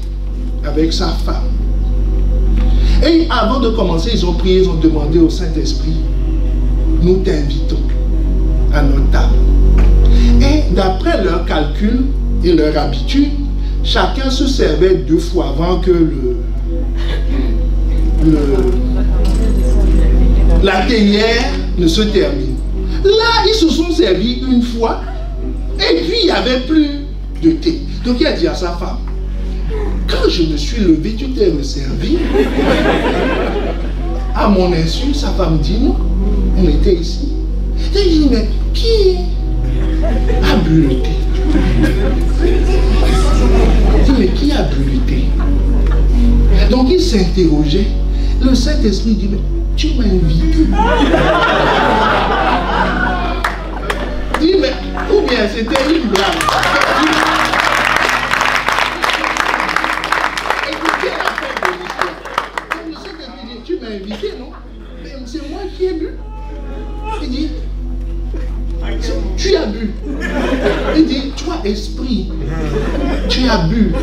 avec sa femme. Et avant de commencer, ils ont prié, ils ont demandé au Saint-Esprit, nous t'invitons à notre table. Et d'après leur calcul et leur habitude, chacun se servait 2 fois avant que la théière ne se termine. Là, ils se sont servis 1 fois et puis il n'y avait plus de thé. Donc il a dit à sa femme, quand je me suis levé, tu t'es resservi. À mon insu, sa femme dit non, on était ici. Il dit, mais qui a bu le thé? Il dit, mais qui a bu le thé? Donc il s'interrogeait. Le Saint-Esprit dit, mais tu m'as invité. Il dit, mais ou bien c'était une blague. Écoutez la fin de l'histoire. Le Saint-Esprit dit, tu m'as invité, non? Mais c'est moi qui ai bu. Il dit, tu as bu. Il dit, toi, esprit, tu as bu.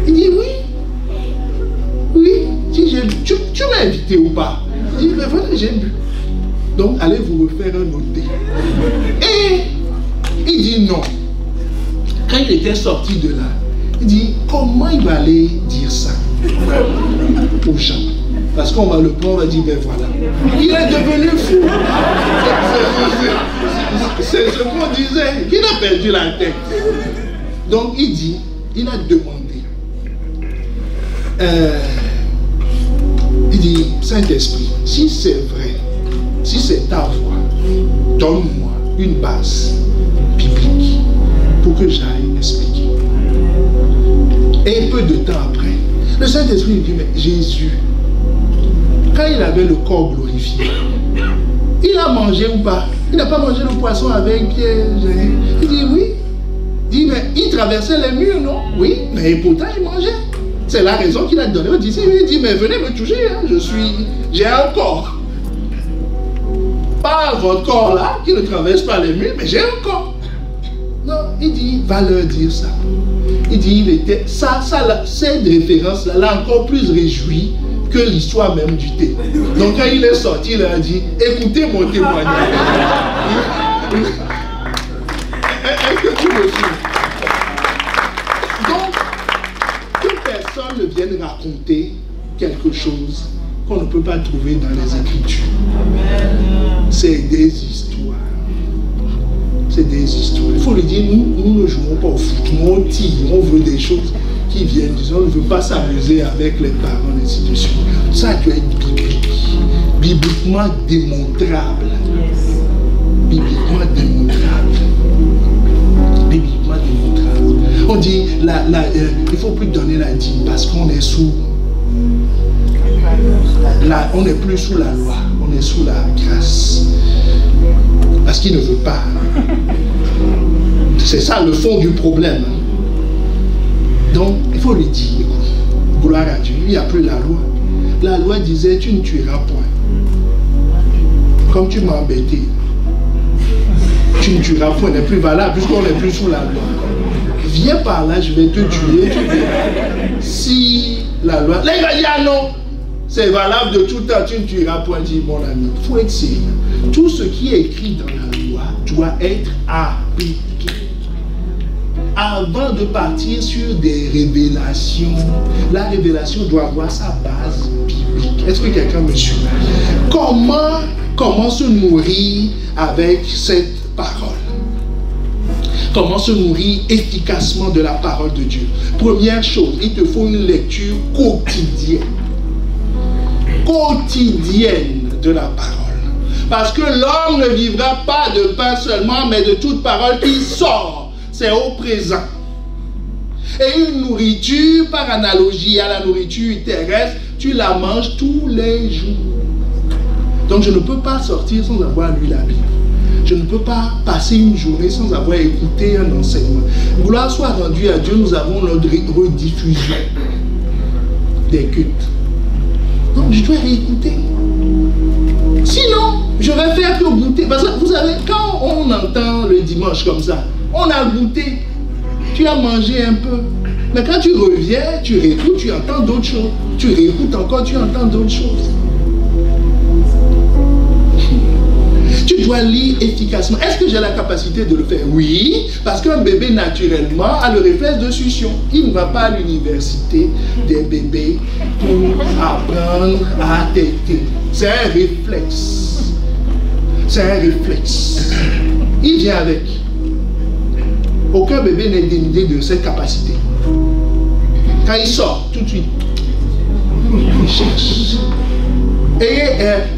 Il dit, oui. Oui. Tu m'as invité ou pas? Il dit, mais voilà, j'ai bu. Donc, allez vous refaire un autre thé. Et il dit non. Quand il était sorti de là, il dit, comment il va aller dire ça aux gens? Parce qu'on va le prendre, on va dire, ben voilà. Il est devenu fou. C'est ce qu'on disait. Il a perdu la tête. Donc il dit, il a demandé. Il dit, Saint-Esprit, si c'est vrai, si c'est ta voix, donne-moi une base biblique pour que j'aille expliquer. Et peu de temps après, le Saint-Esprit lui dit, mais Jésus, quand il avait le corps glorifié, il a mangé ou pas? Il n'a pas mangé le poisson avec Pierre. Il dit oui. Il dit, mais il traversait les murs, non? Oui, mais pourtant il mangeait. C'est la raison qu'il a donné au disciple. Il dit, mais venez me toucher, hein. J'ai un corps. Pas votre corps là, qui ne traverse pas les murs, mais j'ai un corps. Non, il dit, va leur dire ça. Il dit, il était, cette référence-là l'a encore plus réjoui que l'histoire même du thé. Donc quand il est sorti, il a dit, écoutez mon témoignage. Est-ce que tu me suis? Donc, que personne ne vienne raconter quelque chose qu'on ne peut pas trouver dans les Écritures. C'est des histoires. C'est des histoires. Il faut lui dire, nous ne jouons pas au foot, nous on tire, on veut des choses qui viennent, disons, on ne veut pas s'amuser avec les parents, ainsi de suite. Ça doit être biblique, bibliquement démontrable. Bibliquement démontrable. Bibliquement démontrable. On dit, il ne faut plus donner la dîme parce qu'on est sous... on n'est plus sous la loi, on est sous la grâce. Parce qu'il ne veut pas. C'est ça le fond du problème. Donc, il faut lui dire, écoute, gloire à Dieu, il n'y a plus la loi. La loi disait, tu ne tueras point. Comme tu m'as embêté, tu ne tueras point, n'est plus valable, puisqu'on n'est plus sous la loi. viens par là, je vais te tuer. Si la loi... Là, il va dire, ah non, c'est valable de tout temps, tu ne tueras point, dit mon ami. Il faut être sérieux. Tout ce qui est écrit dans la loi doit être appliqué. Avant de partir sur des révélations, la révélation doit avoir sa base biblique. Est-ce que quelqu'un me suit? Comment se nourrir avec cette parole? Comment se nourrir efficacement de la parole de Dieu? Première chose, il te faut une lecture quotidienne. Quotidienne de la parole. Parce que l'homme ne vivra pas de pain seulement, mais de toute parole qui sort. C'est au présent. Et une nourriture, par analogie à la nourriture terrestre, tu la manges tous les jours. Donc je ne peux pas sortir sans avoir lu la Bible. Je ne peux pas passer une journée sans avoir écouté un enseignement. Gloire soit rendue à Dieu, nous avons notre rediffusion des cultes. Donc je dois réécouter. Sinon, je vais faire que goûter. Parce que vous savez, quand on entend le dimanche comme ça, on a goûté, tu as mangé un peu. Mais quand tu reviens, tu réécoutes, tu entends d'autres choses. Tu réécoutes encore, tu entends d'autres choses. Tu dois lire efficacement. Est-ce que j'ai la capacité de le faire? Oui, parce qu'un bébé naturellement a le réflexe de succion. Il ne va pas à l'université des bébés pour apprendre à téter. C'est un réflexe. C'est un réflexe. Il vient avec. Aucun bébé n'est dénudé de cette capacité. Quand il sort, tout de suite, il cherche.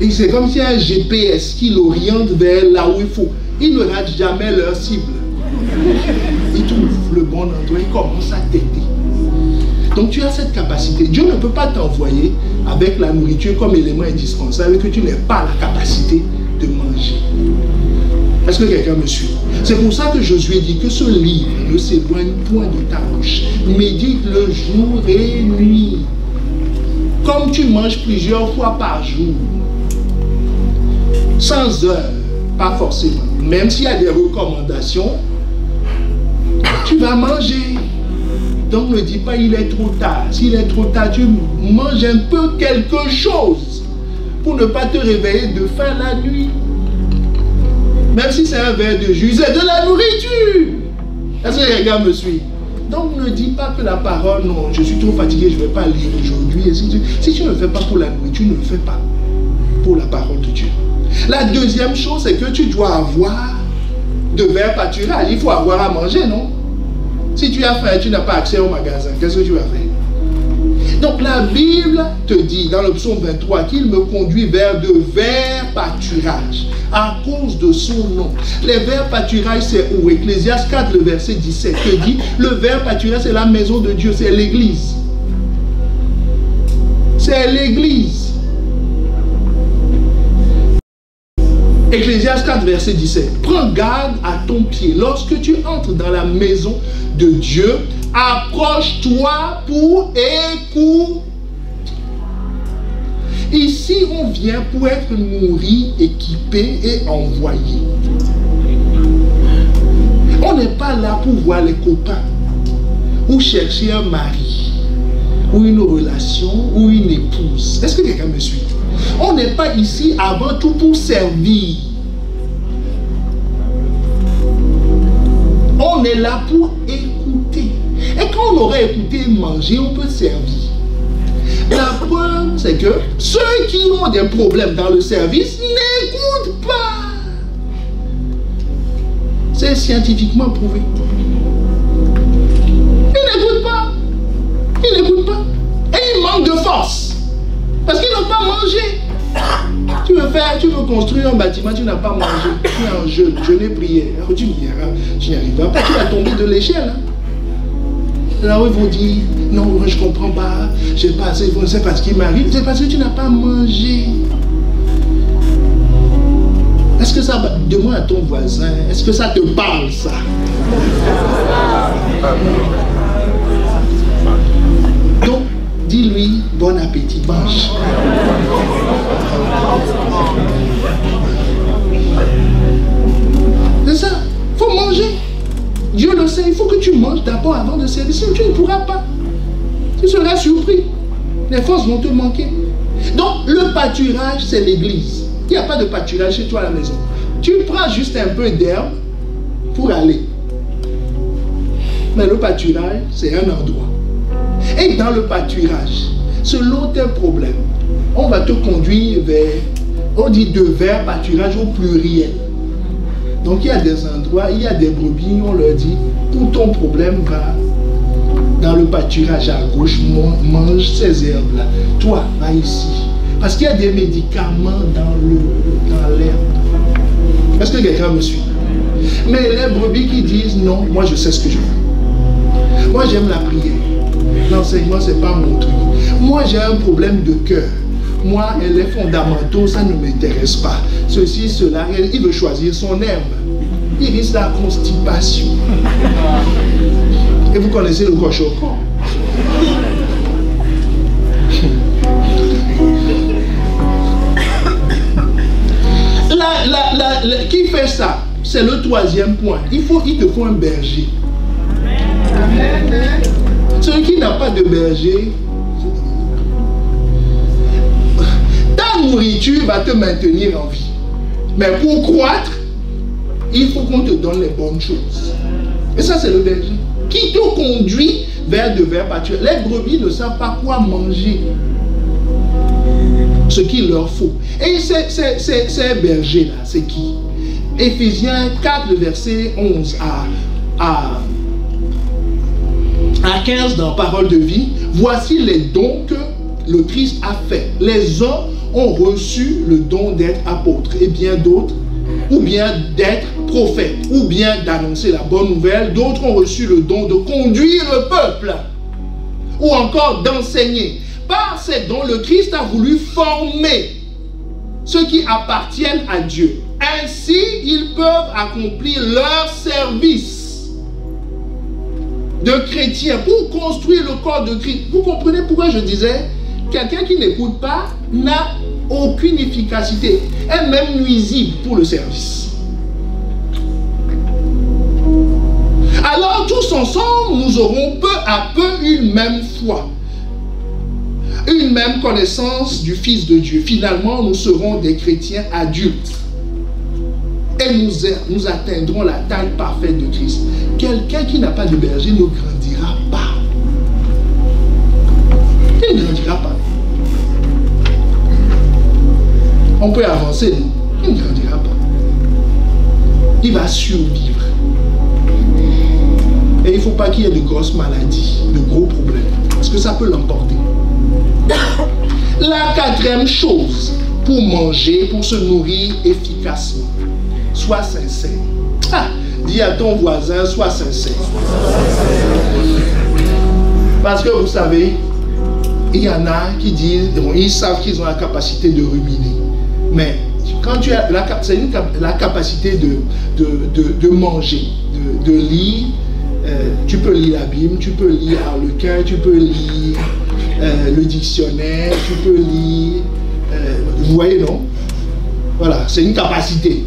Et c'est comme si un GPS qui l'oriente vers là où il faut. Il ne rate jamais leur cible. Il trouve le bon endroit, il commence à téter. Donc tu as cette capacité. Dieu ne peut pas t'envoyer avec la nourriture comme élément indispensable et que tu n'aies pas la capacité de manger. Est-ce que quelqu'un me suit? C'est pour ça que Josué dit que ce livre ne s'éloigne point de ta bouche. Médite-le jour et nuit. Comme tu manges plusieurs fois par jour, sans heure, pas forcément. Même s'il y a des recommandations, tu vas manger. Donc ne dis pas il est trop tard. S'il est trop tard, tu manges un peu quelque chose pour ne pas te réveiller de faim la nuit. Même si c'est un verre de jus, c'est de la nourriture. Est-ce que quelqu'un me suit? Donc ne dis pas que la parole, non, je suis trop fatigué, je ne vais pas lire aujourd'hui. Si tu ne le fais pas pour la nourriture, ne le fais pas pour la parole de Dieu. La deuxième chose, c'est que tu dois avoir de verts pâturages. Il faut avoir à manger, non? Si tu as faim et tu n'as pas accès au magasin, qu'est-ce que tu vas faire? Donc la Bible te dit dans le psaume 23 qu'il me conduit vers de verts pâturages à cause de son nom. Les verts pâturages, c'est où? Ecclésiaste 4, le verset 17 te dit le vert pâturage, c'est la maison de Dieu, c'est l'église. C'est l'église. Ecclésiaste 4, verset 17. Prends garde à ton pied. Lorsque tu entres dans la maison de Dieu, approche-toi pour écouter. Ici, on vient pour être nourri, équipé et envoyé. On n'est pas là pour voir les copains, ou chercher un mari, ou une relation, ou une épouse. Est-ce que quelqu'un me suit? On n'est pas ici avant tout pour servir. On est là pour écouter. Et quand on aurait écouté et mangé, on peut servir. La preuve, c'est que ceux qui ont des problèmes dans le service n'écoutent pas. C'est scientifiquement prouvé. Ils n'écoutent pas. Ils n'écoutent pas. Et ils manquent de force. Parce qu'ils n'ont pas mangé. Tu veux construire un bâtiment, tu n'as pas mangé. Tu es en jeûne et prière. Tu me diras, tu n'y arriveras pas, tu vas tomber de l'échelle. Là où ils vont dire, non, moi je ne comprends pas, j'ai pas assez, c'est parce qu'il m'arrive, c'est parce que tu n'as pas mangé. Est-ce que ça va, demande à ton voisin, est-ce que ça te parle ça? Donc, dis-lui, bon appétit, mange. C'est ça, il faut manger. Dieu le sait, il faut que tu manges d'abord encore avant de servir. Tu ne pourras pas. Tu seras surpris. Les forces vont te manquer. Donc, le pâturage, c'est l'église. Il n'y a pas de pâturage chez toi à la maison. Tu prends juste un peu d'herbe pour aller. Mais le pâturage, c'est un endroit. Et dans le pâturage, selon tes problèmes, on va te conduire vers, on dit de vers pâturage au pluriel. Donc il y a des endroits, il y a des brebis, on leur dit, tout ton problème va dans le pâturage à gauche, mange ces herbes-là. Toi, va ici. Parce qu'il y a des médicaments dans l'herbe. Est-ce que quelqu'un me suit? Mais les brebis qui disent non, moi je sais ce que je veux. Moi j'aime la prière. L'enseignement, c'est pas mon truc. Moi j'ai un problème de cœur. Moi, les fondamentaux, ça ne m'intéresse pas. Ceci, cela, il veut choisir son herbe. Il risque la constipation. Et vous connaissez le cochon-corps. Qui fait ça? C'est le troisième point. Il te faut un berger. Celui qui n'a pas de berger, ta nourriture va te maintenir en vie. Mais pour croître, il faut qu'on te donne les bonnes choses. Et ça, c'est le berger qui te conduit vers de verts pâturages. Les brebis ne savent pas quoi manger. Ce qu'il leur faut. Et ces bergers-là, c'est qui? Éphésiens 4, le verset 11 à 15 dans Parole de vie. Voici les dons que le Christ a fait. Les uns ont reçu le don d'être apôtres et bien d'autres, ou bien d'être prophètes, ou bien d'annoncer la bonne nouvelle. D'autres ont reçu le don de conduire le peuple, ou encore d'enseigner. Par ces dons, le Christ a voulu former ceux qui appartiennent à Dieu. Ainsi, ils peuvent accomplir leur service de chrétien pour construire le corps de Christ. Vous comprenez pourquoi je disais, quelqu'un qui n'écoute pas n'a aucune efficacité, est même nuisible pour le service. Alors, tous ensemble, nous aurons peu à peu une même foi, une même connaissance du Fils de Dieu. Finalement, nous serons des chrétiens adultes. Et nous atteindrons la taille parfaite de Christ. Quelqu'un qui n'a pas de berger ne grandira pas. Il ne grandira pas. On peut avancer, il ne grandira pas. Il va survivre. Et il ne faut pas qu'il y ait de grosses maladies, de gros problèmes. Parce que ça peut l'emporter. La quatrième chose, pour manger, pour se nourrir efficacement, sois sincère. Dis à ton voisin, sois sincère. Parce que vous savez, il y en a qui disent, bon, ils savent qu'ils ont la capacité de ruminer. Mais quand tu as la capacité de manger, de lire, tu peux lire la Bible, tu peux lire Harlequin, tu peux lire le dictionnaire, tu peux lire, vous voyez, non? Voilà, c'est une capacité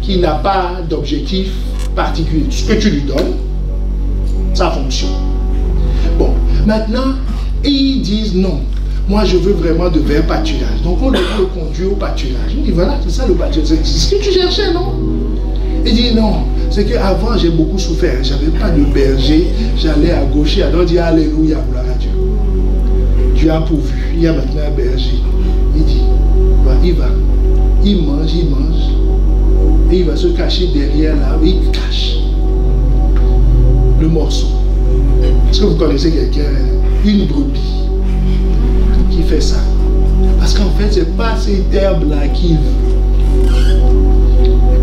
qui n'a pas d'objectif particulier. Ce que tu lui donnes, ça fonctionne. Bon, maintenant, ils disent non. Moi, je veux vraiment de verts pâturage. Donc, on le conduit au pâturage. Il dit, voilà, c'est ça le pâturage. C'est ce que tu cherchais, non? Il dit, non, c'est qu'avant, j'ai beaucoup souffert. Je n'avais pas de berger. J'allais à gauche et à droite, dire Alléluia, gloire à Dieu. Dieu a pourvu. Il y a maintenant un berger. Il dit, bah, il va. Il mange. Et il va se cacher derrière là. Il cache le morceau. Est-ce que vous connaissez quelqu'un, une brebis qui fait ça? Parce qu'en fait, c'est pas cette herbe-là qu'il veut.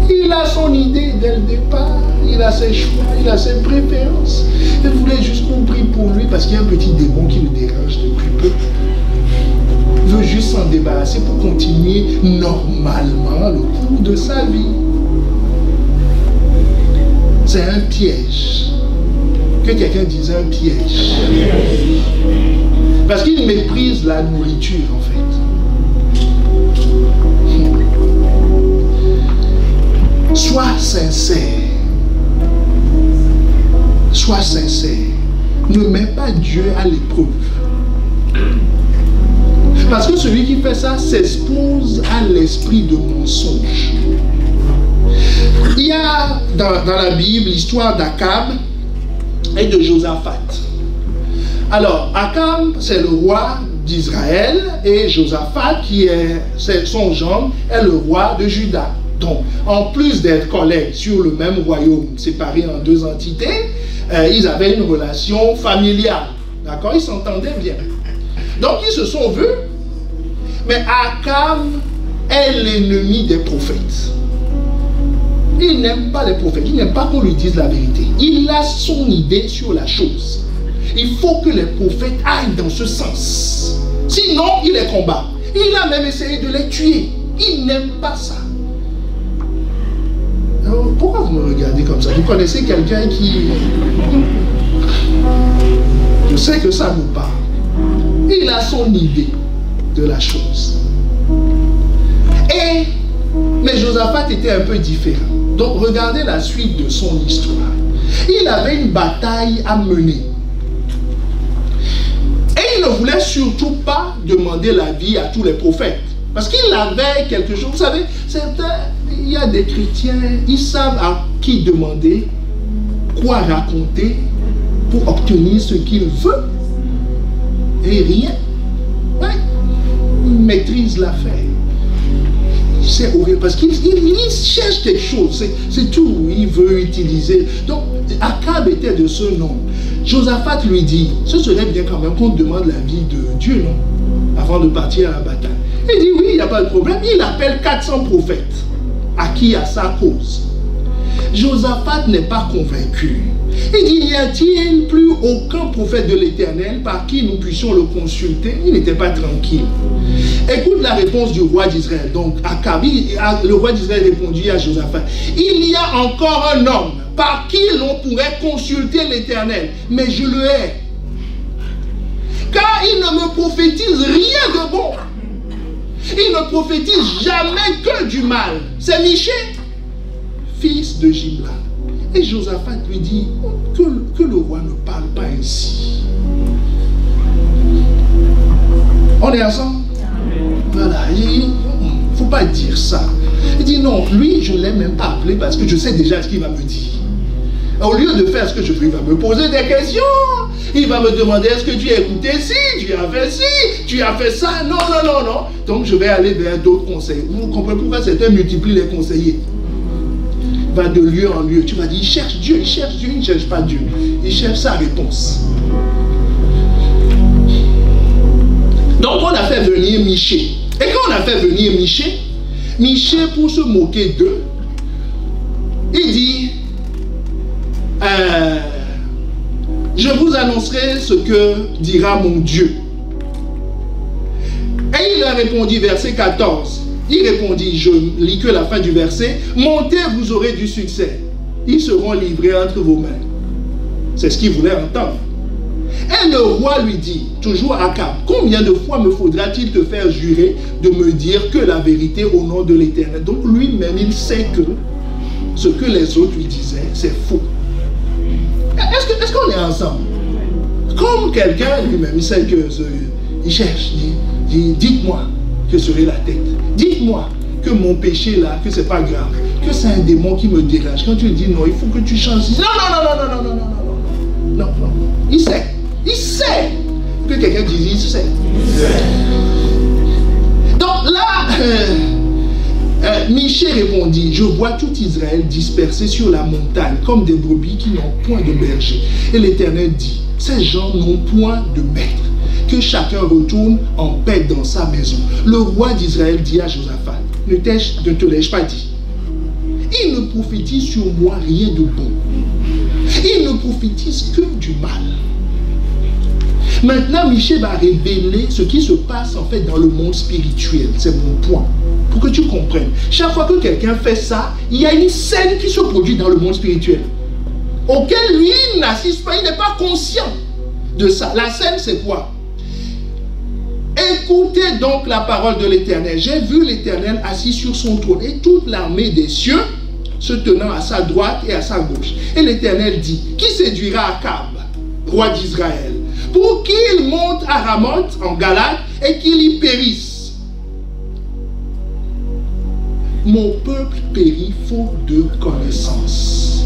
Il a son idée dès le départ, il a ses choix, il a ses préférences. Il voulait juste qu'on prie pour lui parce qu'il y a un petit démon qui le dérange depuis peu. Il veut juste s'en débarrasser pour continuer normalement le cours de sa vie. C'est un piège. Que quelqu'un dise un piège. Parce qu'il méprise la nourriture en fait. Sois sincère. Sois sincère. ne met pas Dieu à l'épreuve. Parce que celui qui fait ça s'expose à l'esprit de mensonge. Il y a dans la Bible l'histoire d'Akab et de Josaphat. Alors, Akab, c'est le roi d'Israël, et Josaphat, c'est son gendre, est le roi de Juda. Donc, en plus d'être collègues sur le même royaume, séparés en deux entités, ils avaient une relation familiale. D'accord? Ils s'entendaient bien. Donc, ils se sont vus. Mais Akab est l'ennemi des prophètes. Il n'aime pas les prophètes. Il n'aime pas qu'on lui dise la vérité. Il a son idée sur la chose. Il faut que les prophètes aillent dans ce sens. Sinon, il les combat. Il a même essayé de les tuer. Il n'aime pas ça. Alors, pourquoi vous me regardez comme ça? Vous connaissez quelqu'un qui... Je sais que ça vous parle. Il a son idée de la chose. Mais Josaphat était un peu différent. Donc, regardez la suite de son histoire. Il avait une bataille à mener. Et il ne voulait surtout pas demander l'avis à tous les prophètes. Parce qu'il avait quelque chose. Vous savez, il y a des chrétiens, ils savent à qui demander, quoi raconter pour obtenir ce qu'ils veulent. Et rien. Ouais. Il maîtrise l'affaire. C'est horrible parce qu'il cherche quelque chose. C'est tout. Il veut utiliser. Donc, Akab était de ce nom. Josaphat lui dit, ce serait bien quand même qu'on demande l'avis de Dieu, non? Avant de partir à la bataille. Il dit, oui, il n'y a pas de problème. Il appelle 400 prophètes à qui a sa cause. Josaphat n'est pas convaincu. Il dit, n'y a-t-il plus aucun prophète de l'Éternel par qui nous puissions le consulter? Il n'était pas tranquille. Écoute la réponse du roi d'Israël. Donc, Akab, le roi d'Israël répondit à Josaphat, il y a encore un homme par qui l'on pourrait consulter l'Éternel, mais je le hais. Car il ne me prophétise rien de bon. Il ne prophétise jamais que du mal. C'est Michée, fils de Jimla. Et Josaphat lui dit que le roi ne parle pas ainsi. On est ensemble? Voilà, il ne faut pas dire ça. Il dit non, lui je ne l'ai même pas appelé parce que je sais déjà ce qu'il va me dire. Au lieu de faire ce que je veux, il va me poser des questions. Il va me demander est-ce que tu as écouté ci, tu as fait ci, tu as fait ça. Non, non, non, non. Donc je vais aller vers d'autres conseils. Vous comprenez pourquoi certains multiplient les conseillers? Il va de lieu en lieu. Tu vas dire il cherche Dieu, il ne cherche pas Dieu. Il cherche sa réponse. Donc on a fait venir Michée. Et quand on a fait venir Michée, Michée pour se moquer d'eux, il dit je vous annoncerai ce que dira mon Dieu. Et il a répondu, verset 14. Il répondit, je lis que la fin du verset, montez, vous aurez du succès. Ils seront livrés entre vos mains. C'est ce qu'il voulait entendre. Et le roi lui dit, toujours Akab, combien de fois me faudra-t-il te faire jurer de me dire que la vérité au nom de l'Éternel? Donc lui-même, il sait que ce que les autres lui disaient, c'est faux. Est-ce qu'on est ensemble? Comme quelqu'un lui-même, il sait que il cherche, dites-moi que serait la tête. Dites-moi que mon péché là, que c'est pas grave, que c'est un démon qui me dérange. Quand tu lui dis non, il faut que tu changes. Non, non, non, non, non, non, non, non, non, non, non. Il sait que quelqu'un dise, il sait. Donc là, Michée répondit, je vois tout Israël dispersé sur la montagne comme des brebis qui n'ont point de berger. Et l'Éternel dit, ces gens n'ont point de maître. Que chacun retourne en paix dans sa maison. Le roi d'Israël dit à Josaphat, ne te l'ai-je pas dit? Il ne prophétise sur moi rien de bon. Il ne prophétise que du mal. Maintenant, Michée va révéler ce qui se passe en fait dans le monde spirituel. C'est mon point. Pour que tu comprennes. Chaque fois que quelqu'un fait ça, il y a une scène qui se produit dans le monde spirituel. Auquel lui, il n'assiste pas, il n'est pas conscient de ça. La scène, c'est quoi? Écoutez donc la parole de l'Éternel. J'ai vu l'Éternel assis sur son trône et toute l'armée des cieux se tenant à sa droite et à sa gauche. Et l'Éternel dit, qui séduira Akab roi d'Israël, pour qu'il monte à Ramoth en Galade et qu'il y périsse. Mon peuple périt faute de connaissance.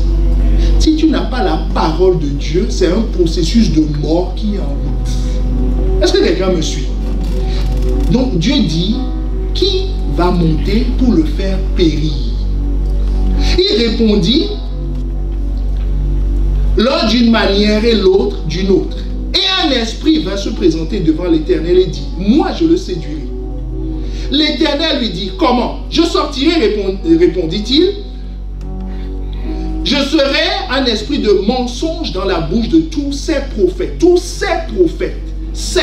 Si tu n'as pas la parole de Dieu, c'est un processus de mort qui est en route. Est-ce que quelqu'un me suit? Donc Dieu dit, qui va monter pour le faire périr? Il répondit, l'un d'une manière et l'autre d'une autre. Et un esprit va se présenter devant l'Éternel et dit, moi je le séduirai. L'Éternel lui dit, comment? Je sortirai, répondit-il. Je serai un esprit de mensonge dans la bouche de tous ces prophètes. Tous ces prophètes. Ces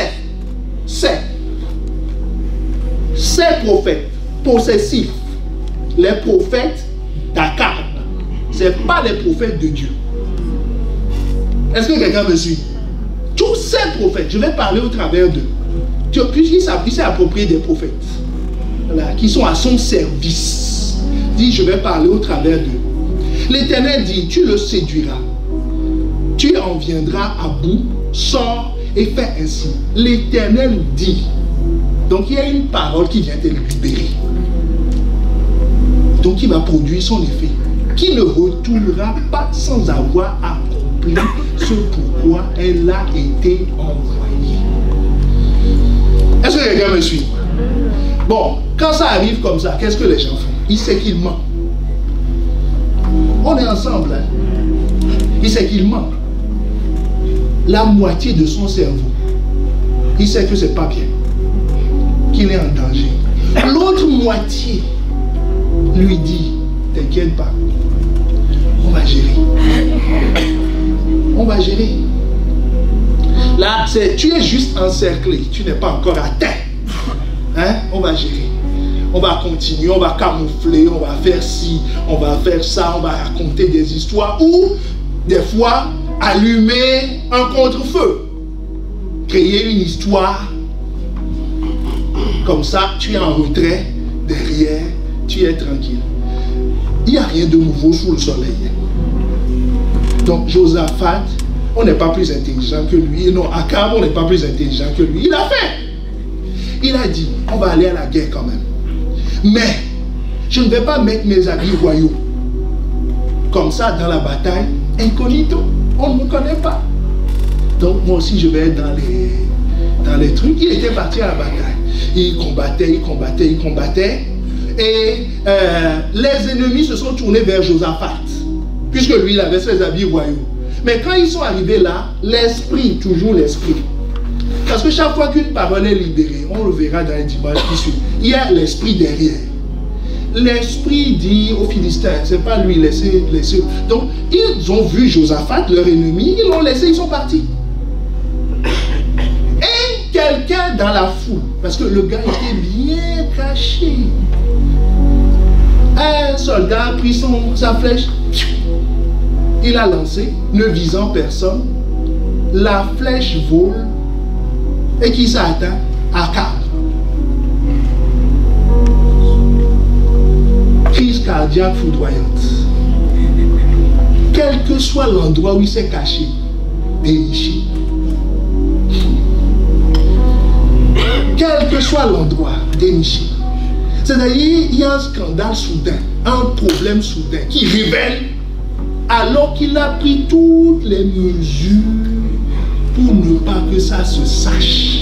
prophètes possessifs. Les prophètes d'Akab. Ce n'est pas les prophètes de Dieu. Est-ce que quelqu'un me suit? Tous ces prophètes, je vais parler au travers d'eux. Puisqu'il s'est approprié des prophètes, voilà, qui sont à son service. Dit, je vais parler au travers d'eux. L'Éternel dit, tu le séduiras. Tu en viendras à bout, sors et fais ainsi. L'Éternel dit. Donc il y a une parole qui vient te libérer. Donc il va produire son effet. Qui ne retournera pas sans avoir accompli ce pourquoi elle a été envoyée. Est-ce que quelqu'un me suit? Bon, quand ça arrive comme ça, qu'est-ce que les gens font? Ils savent qu'ils mentent. On est ensemble. Hein? Il sait qu'il ment. La moitié de son cerveau, il sait que c'est pas bien, qu'il est en danger. L'autre moitié lui dit, t'inquiète pas, on va gérer. On va gérer. Là, tu es juste encerclé, tu n'es pas encore à terre. Hein? On va gérer. On va continuer, on va camoufler, on va faire ci, on va faire ça, on va raconter des histoires ou des fois allumer un contre-feu, créer une histoire. Comme ça, tu es en retrait, derrière, tu es tranquille. Il n'y a rien de nouveau sous le soleil. Donc Josaphat, on n'est pas plus intelligent que lui. Non, Akab, on n'est pas plus intelligent que lui. Il a fait. Il a dit, on va aller à la guerre quand même. Mais, je ne vais pas mettre mes habits royaux comme ça dans la bataille, incognito. On ne me connaît pas. Donc moi aussi, je vais être dans les trucs. Il était parti à la bataille. Il combattait. Et les ennemis se sont tournés vers Josaphat, puisque lui, il avait ses habits royaux. Mais quand ils sont arrivés là, l'esprit, toujours l'esprit. Parce que chaque fois qu'une parole est libérée, on le verra dans les dimanches qui suivent, il y a l'esprit derrière. L'esprit dit aux Philistins, c'est pas lui, laissez. Donc, ils ont vu Josaphat, leur ennemi, ils l'ont laissé, ils sont partis. Et quelqu'un dans la foule, parce que le gars était bien caché, un soldat a pris sa flèche, il a lancé, ne visant personne, la flèche vole, et qui s'est atteint? Akab. Crise cardiaque foudroyante. Quel que soit l'endroit où il s'est caché, déniché. Quel que soit l'endroit, déniché. C'est-à-dire, il y a un scandale soudain, un problème soudain qui révèle, alors qu'il a pris toutes les mesures pour ne pas que ça se sache.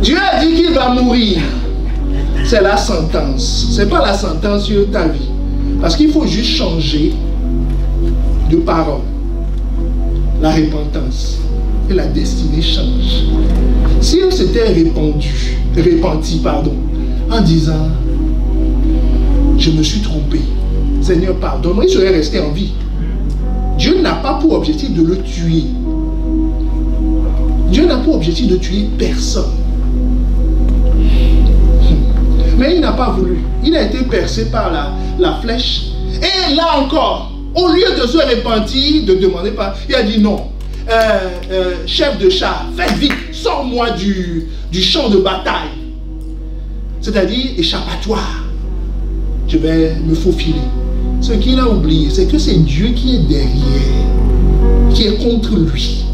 Dieu a dit qu'il va mourir. C'est la sentence. Ce n'est pas la sentence sur ta vie. Parce qu'il faut juste changer de parole. La repentance et la destinée changent. Si elle s'était repenti, en disant, je me suis trompé, Seigneur, pardonne-moi, il serait resté en vie. Dieu n'a pas pour objectif de le tuer. Dieu n'a pour objectif de tuer personne. Mais il n'a pas voulu. Il a été percé par la flèche. Et là encore, au lieu de se repentir, de demander pas, il a dit non. Chef de char, fais vite, sors-moi du champ de bataille. C'est-à-dire échappatoire. Je vais me faufiler. Ce qu'il a oublié, c'est que c'est Dieu qui est derrière, qui est contre lui.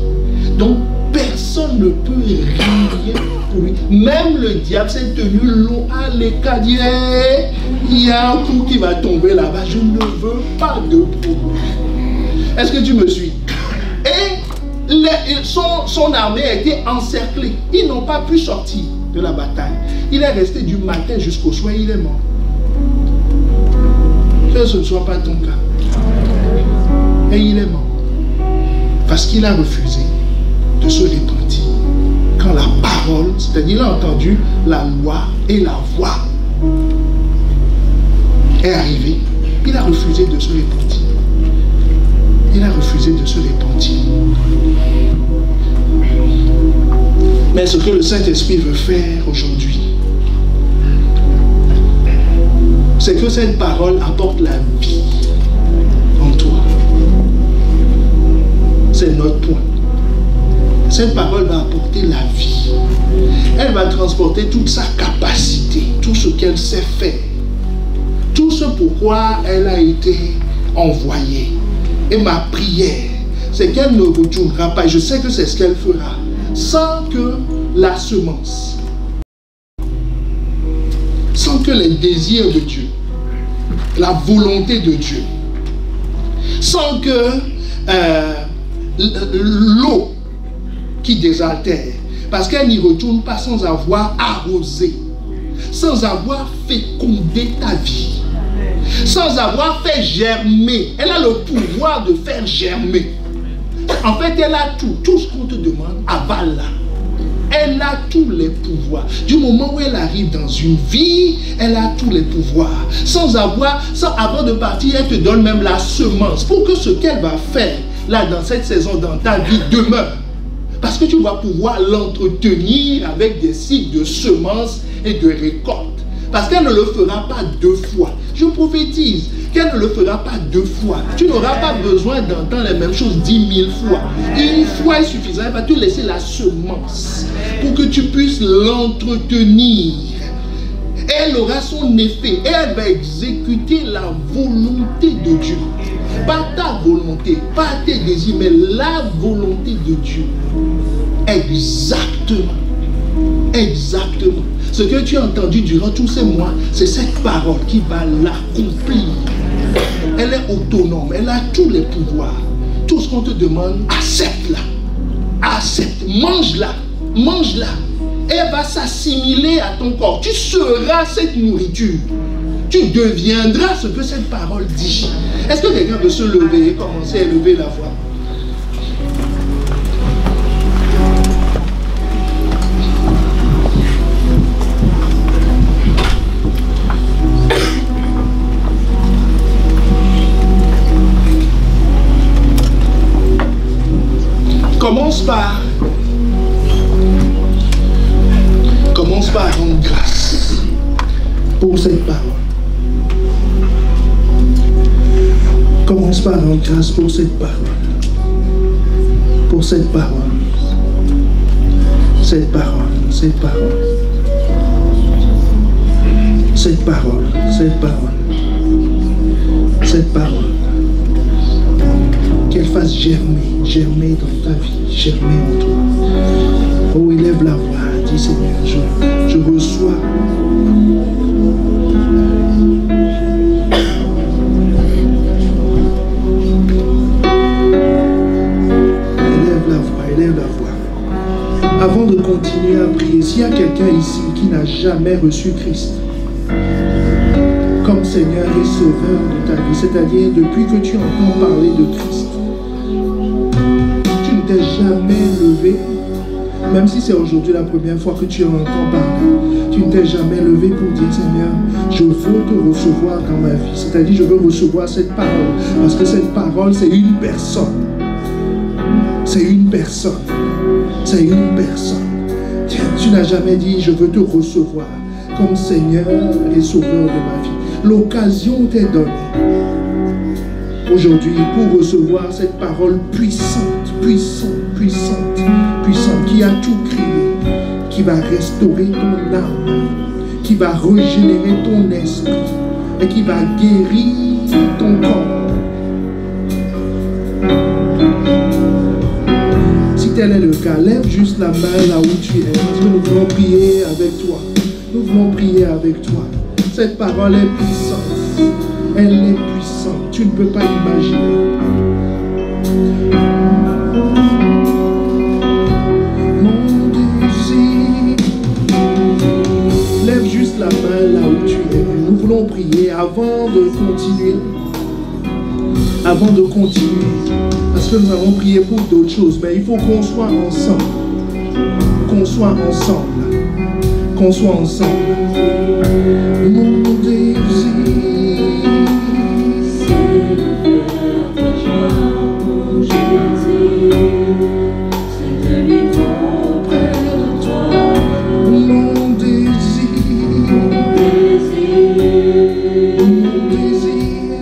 Donc, personne ne peut rien pour lui. Même le diable s'est tenu long à l'écart. Il y a un coup qui va tomber là-bas. Je ne veux pas de problème. Est-ce que tu me suis? Et son armée a été encerclée. Ils n'ont pas pu sortir de la bataille. Il est resté du matin jusqu'au soir. Il est mort. Que ce ne soit pas ton cas. Et il est mort. Parce qu'il a refusé de se repentir. Quand la parole, c'est-à-dire il a entendu la loi et la voix est arrivée, il a refusé de se repentir. Il a refusé de se repentir. Mais ce que le Saint-Esprit veut faire aujourd'hui, c'est que cette parole apporte la vie en toi. C'est notre point. Cette parole va apporter la vie. Elle va transporter toute sa capacité, tout ce qu'elle sait faire, tout ce pourquoi elle a été envoyée. Et ma prière, c'est qu'elle ne retournera pas. Et je sais que c'est ce qu'elle fera, sans que la semence, sans que les désirs de Dieu, la volonté de Dieu, sans que l'eau qui désaltère, parce qu'elle n'y retourne pas sans avoir arrosé, sans avoir fécondé ta vie, sans avoir fait germer. Elle a le pouvoir de faire germer. En fait, elle a tout ce qu'on te demande, avale-la. Elle a tous les pouvoirs. Du moment où elle arrive dans une vie, elle a tous les pouvoirs. Avant de partir, elle te donne même la semence pour que ce qu'elle va faire là dans cette saison, dans ta vie, demeure. Parce que tu vas pouvoir l'entretenir avec des cycles de semences et de récoltes. Parce qu'elle ne le fera pas deux fois. Je prophétise qu'elle ne le fera pas deux fois. Tu n'auras pas besoin d'entendre les mêmes choses 10 000 fois. Une fois est suffisant. Elle va te laisser la semence pour que tu puisses l'entretenir. Elle aura son effet et elle va exécuter la volonté de Dieu. Pas ta volonté, pas tes désirs, mais la volonté de Dieu. Exactement. Exactement. Ce que tu as entendu durant tous ces mois, c'est cette parole qui va l'accomplir. Elle est autonome, elle a tous les pouvoirs. Tout ce qu'on te demande, accepte-la. Accepte, mange-la, mange-la. Elle va s'assimiler à ton corps. Tu seras cette nourriture. Tu deviendras ce que cette parole dit. Est-ce que quelqu'un veut se lever et commencer à élever la voix? Commence par rendre grâce pour cette parole. Commence par rendre grâce pour cette parole. Pour cette parole. Cette parole. Cette parole. Cette parole. Cette parole. Cette parole. Qu'elle fasse germer dans ta vie, germer en toi. Oh, élève la voix, dis Seigneur, je reçois. Élève la voix. Avant de continuer à prier, s'il y a quelqu'un ici qui n'a jamais reçu Christ comme Seigneur et Sauveur de ta vie, c'est-à-dire depuis que tu entends parler de Christ, tu ne t'es jamais levé, même si c'est aujourd'hui la première fois que tu entends parler, tu ne t'es jamais levé pour dire Seigneur, je veux te recevoir dans ma vie, c'est-à-dire je veux recevoir cette parole, parce que cette parole c'est une personne. C'est une personne. C'est une personne. Tu n'as jamais dit je veux te recevoir comme Seigneur et Sauveur de ma vie. L'occasion t'est donnée aujourd'hui pour recevoir cette parole puissante, puissante, puissante, puissante, qui a tout créé, qui va restaurer ton âme, qui va régénérer ton esprit et qui va guérir ton corps. Si tel est le cas, lève juste la main là où tu es. Nous voulons prier avec toi. Nous voulons prier avec toi. Cette parole est puissante. Elle est puissante. Tu ne peux pas imaginer. Mon désir. Lève juste la main là où tu es. Nous voulons prier avant de continuer. Avant de continuer. Parce que nous avons prié pour d'autres choses. Mais il faut qu'on soit ensemble. Qu'on soit ensemble. Qu'on soit ensemble. Mon désir.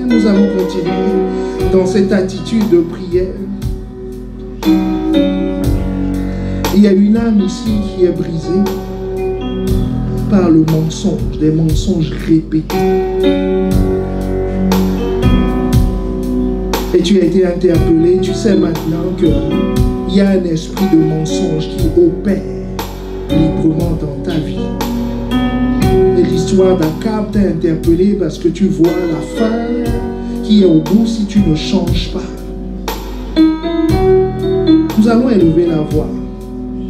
Nous allons continuer dans cette attitude de prière. Il y a une âme ici qui est brisée par le mensonge, des mensonges répétés. Et tu as été interpellé, tu sais maintenant qu'il y a un esprit de mensonge qui opère librement dans ta vie. Et l'histoire d'Akab t'a interpellé parce que tu vois la fin qui est au bout si tu ne changes pas. Nous allons élever la voix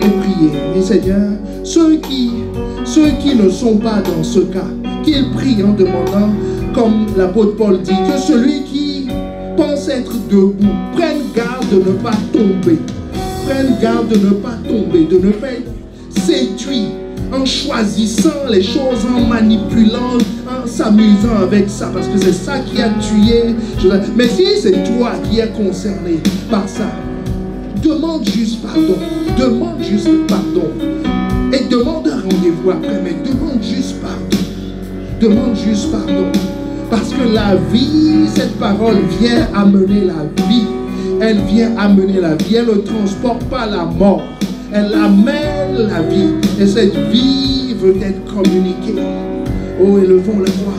et prier. Et Seigneur, ceux qui ne sont pas dans ce cas, qu'ils prient en demandant, comme l'apôtre Paul dit, que celui qui pense être debout prenne garde de ne pas tomber. Prenne garde de ne pas tomber, de ne pas être séduit en choisissant les choses, en manipulant, en s'amusant avec ça, parce que c'est ça qui a tué. Mais si c'est toi qui es concerné par ça, demande juste pardon. Demande juste pardon. Et demande un rendez-vous après, mais demande juste pardon. Demande juste pardon. Parce que la vie, cette parole vient amener la vie. Elle vient amener la vie. Elle ne transporte pas la mort. Elle amène la vie. Et cette vie veut être communiquée. Oh, élevons la voix.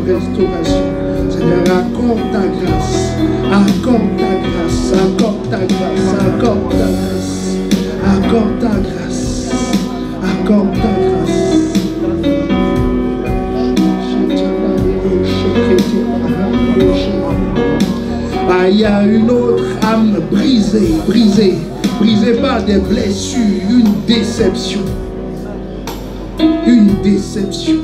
Restauration. Seigneur, accorde ta grâce. Accorde ta grâce. Accorde ta grâce. Accorde ta grâce. Accorde ta grâce. Accorde ta grâce. Ah, il y a une autre âme brisée par des blessures, une déception. Une déception.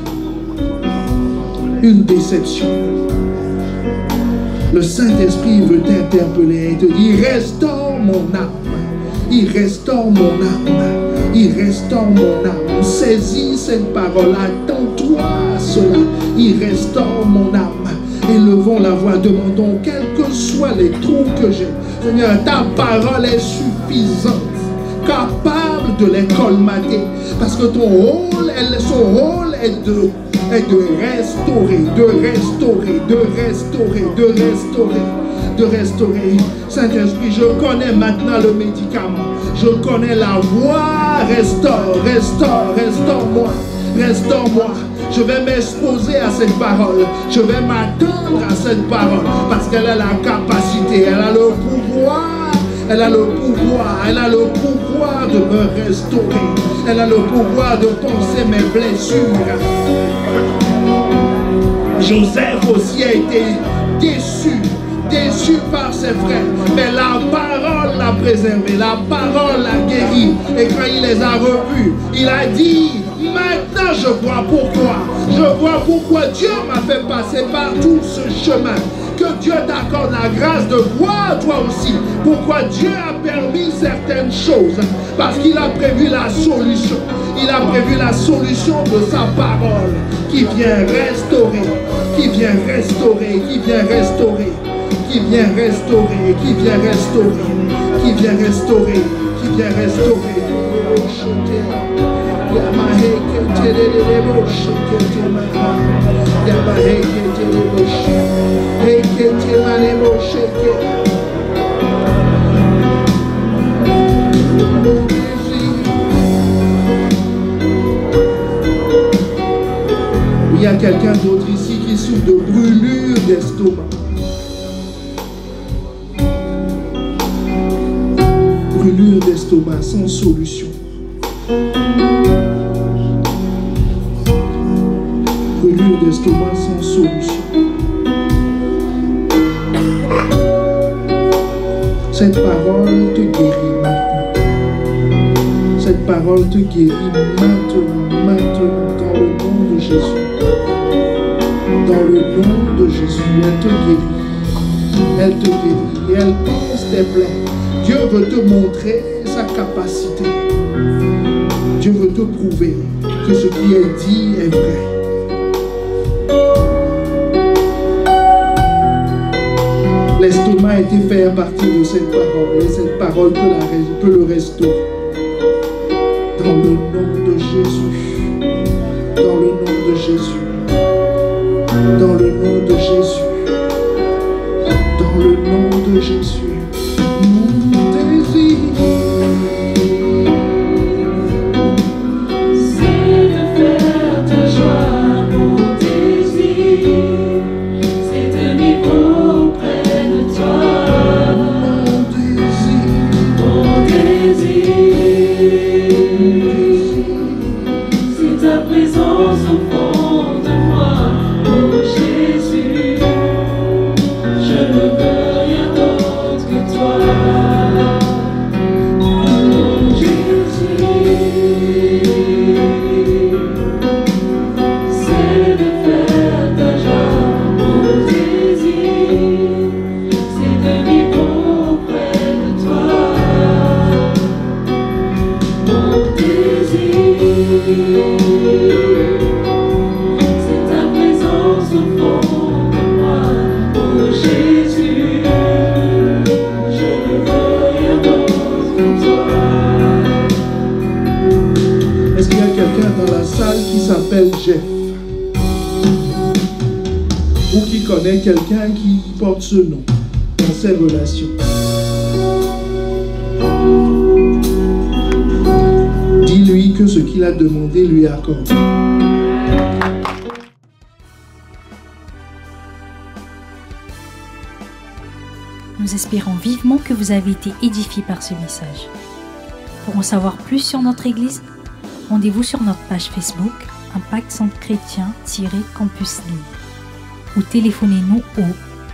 Une déception. Le Saint-Esprit veut t'interpeller et te dire, restaure mon âme. Il restaure mon âme. Il restaure mon âme. Saisis cette parole. Attends-toi à cela. Il restaure mon âme. Élevons la voix, demandons, quels que soient les trous que j'ai. Seigneur, ta parole est suffisante, capable de les colmater. Parce que ton rôle, son rôle est de restaurer. Saint-Esprit, je connais maintenant le médicament. Je connais la voie. Restaure-moi. Restaure-moi. Je vais m'exposer à cette parole. Je vais m'attendre à cette parole. Parce qu'elle a la capacité. Elle a le pouvoir. Elle a le pouvoir de me restaurer. Elle a le pouvoir de penser mes blessures. Joseph aussi a été déçu par ses frères. Mais la parole l'a préservé. La parole l'a guéri. Et quand il les a revus, il a dit, maintenant je vois pourquoi. Je vois pourquoi Dieu m'a fait passer par tout ce chemin. Que Dieu t'accorde la grâce de voir toi aussi pourquoi Dieu a permis certaines choses. Parce qu'il a prévu la solution. Il a prévu la solution de sa parole qui vient restaurer, qui vient restaurer, qui vient restaurer, qui vient restaurer, qui vient restaurer, qui vient restaurer, qui vient restaurer. Il y a quelqu'un d'autre ici qui souffre de brûlure d'estomac. Brûlure d'estomac sans solution. Brûlure d'estomac sans solution. Cette parole te guérit maintenant. Cette parole te guérit maintenant, dans le nom de Jésus. Dans le nom de Jésus, elle te guérit. Elle te guérit et elle pense tes plaies. Dieu veut te montrer sa capacité. Dieu veut te prouver que ce qui est dit est vrai. L'estomac a été fait à partir de cette parole et cette parole peut le restaurer. Dans le nom de Jésus. Dans le nom de Jésus. Dans le nom de Jésus. Dans le nom de Jésus. Mon désir, c'est de faire ta joie. Mon désir, c'est de vivre auprès de toi. mon désir, Mon désir, c'est ta présence au fond de moi. Oh Jésus, je ne veux rien d'autre que toi. Oh Jésus, c'est de faire ta joie. Mon désir, c'est de vivre auprès de toi. Mon désir, c'est ta présence au fond de moi. Oh Jésus, je ne veux rien d'autre que toi. est-ce qu'il y a quelqu'un dans la salle qui s'appelle Jeff? Ou qui connaît quelqu'un qui porte ce nom dans ses relations? Dis-lui que ce qu'il a demandé lui est accordé. Nous espérons vivement que vous avez été édifiés par ce message. Pour en savoir plus sur notre Église, rendez-vous sur notre page Facebook Impact Centre Chrétien-Campus Lille ou téléphonez-nous au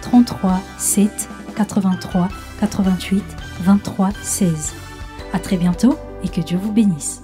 33 7 83 88 23 16. À très bientôt et que Dieu vous bénisse.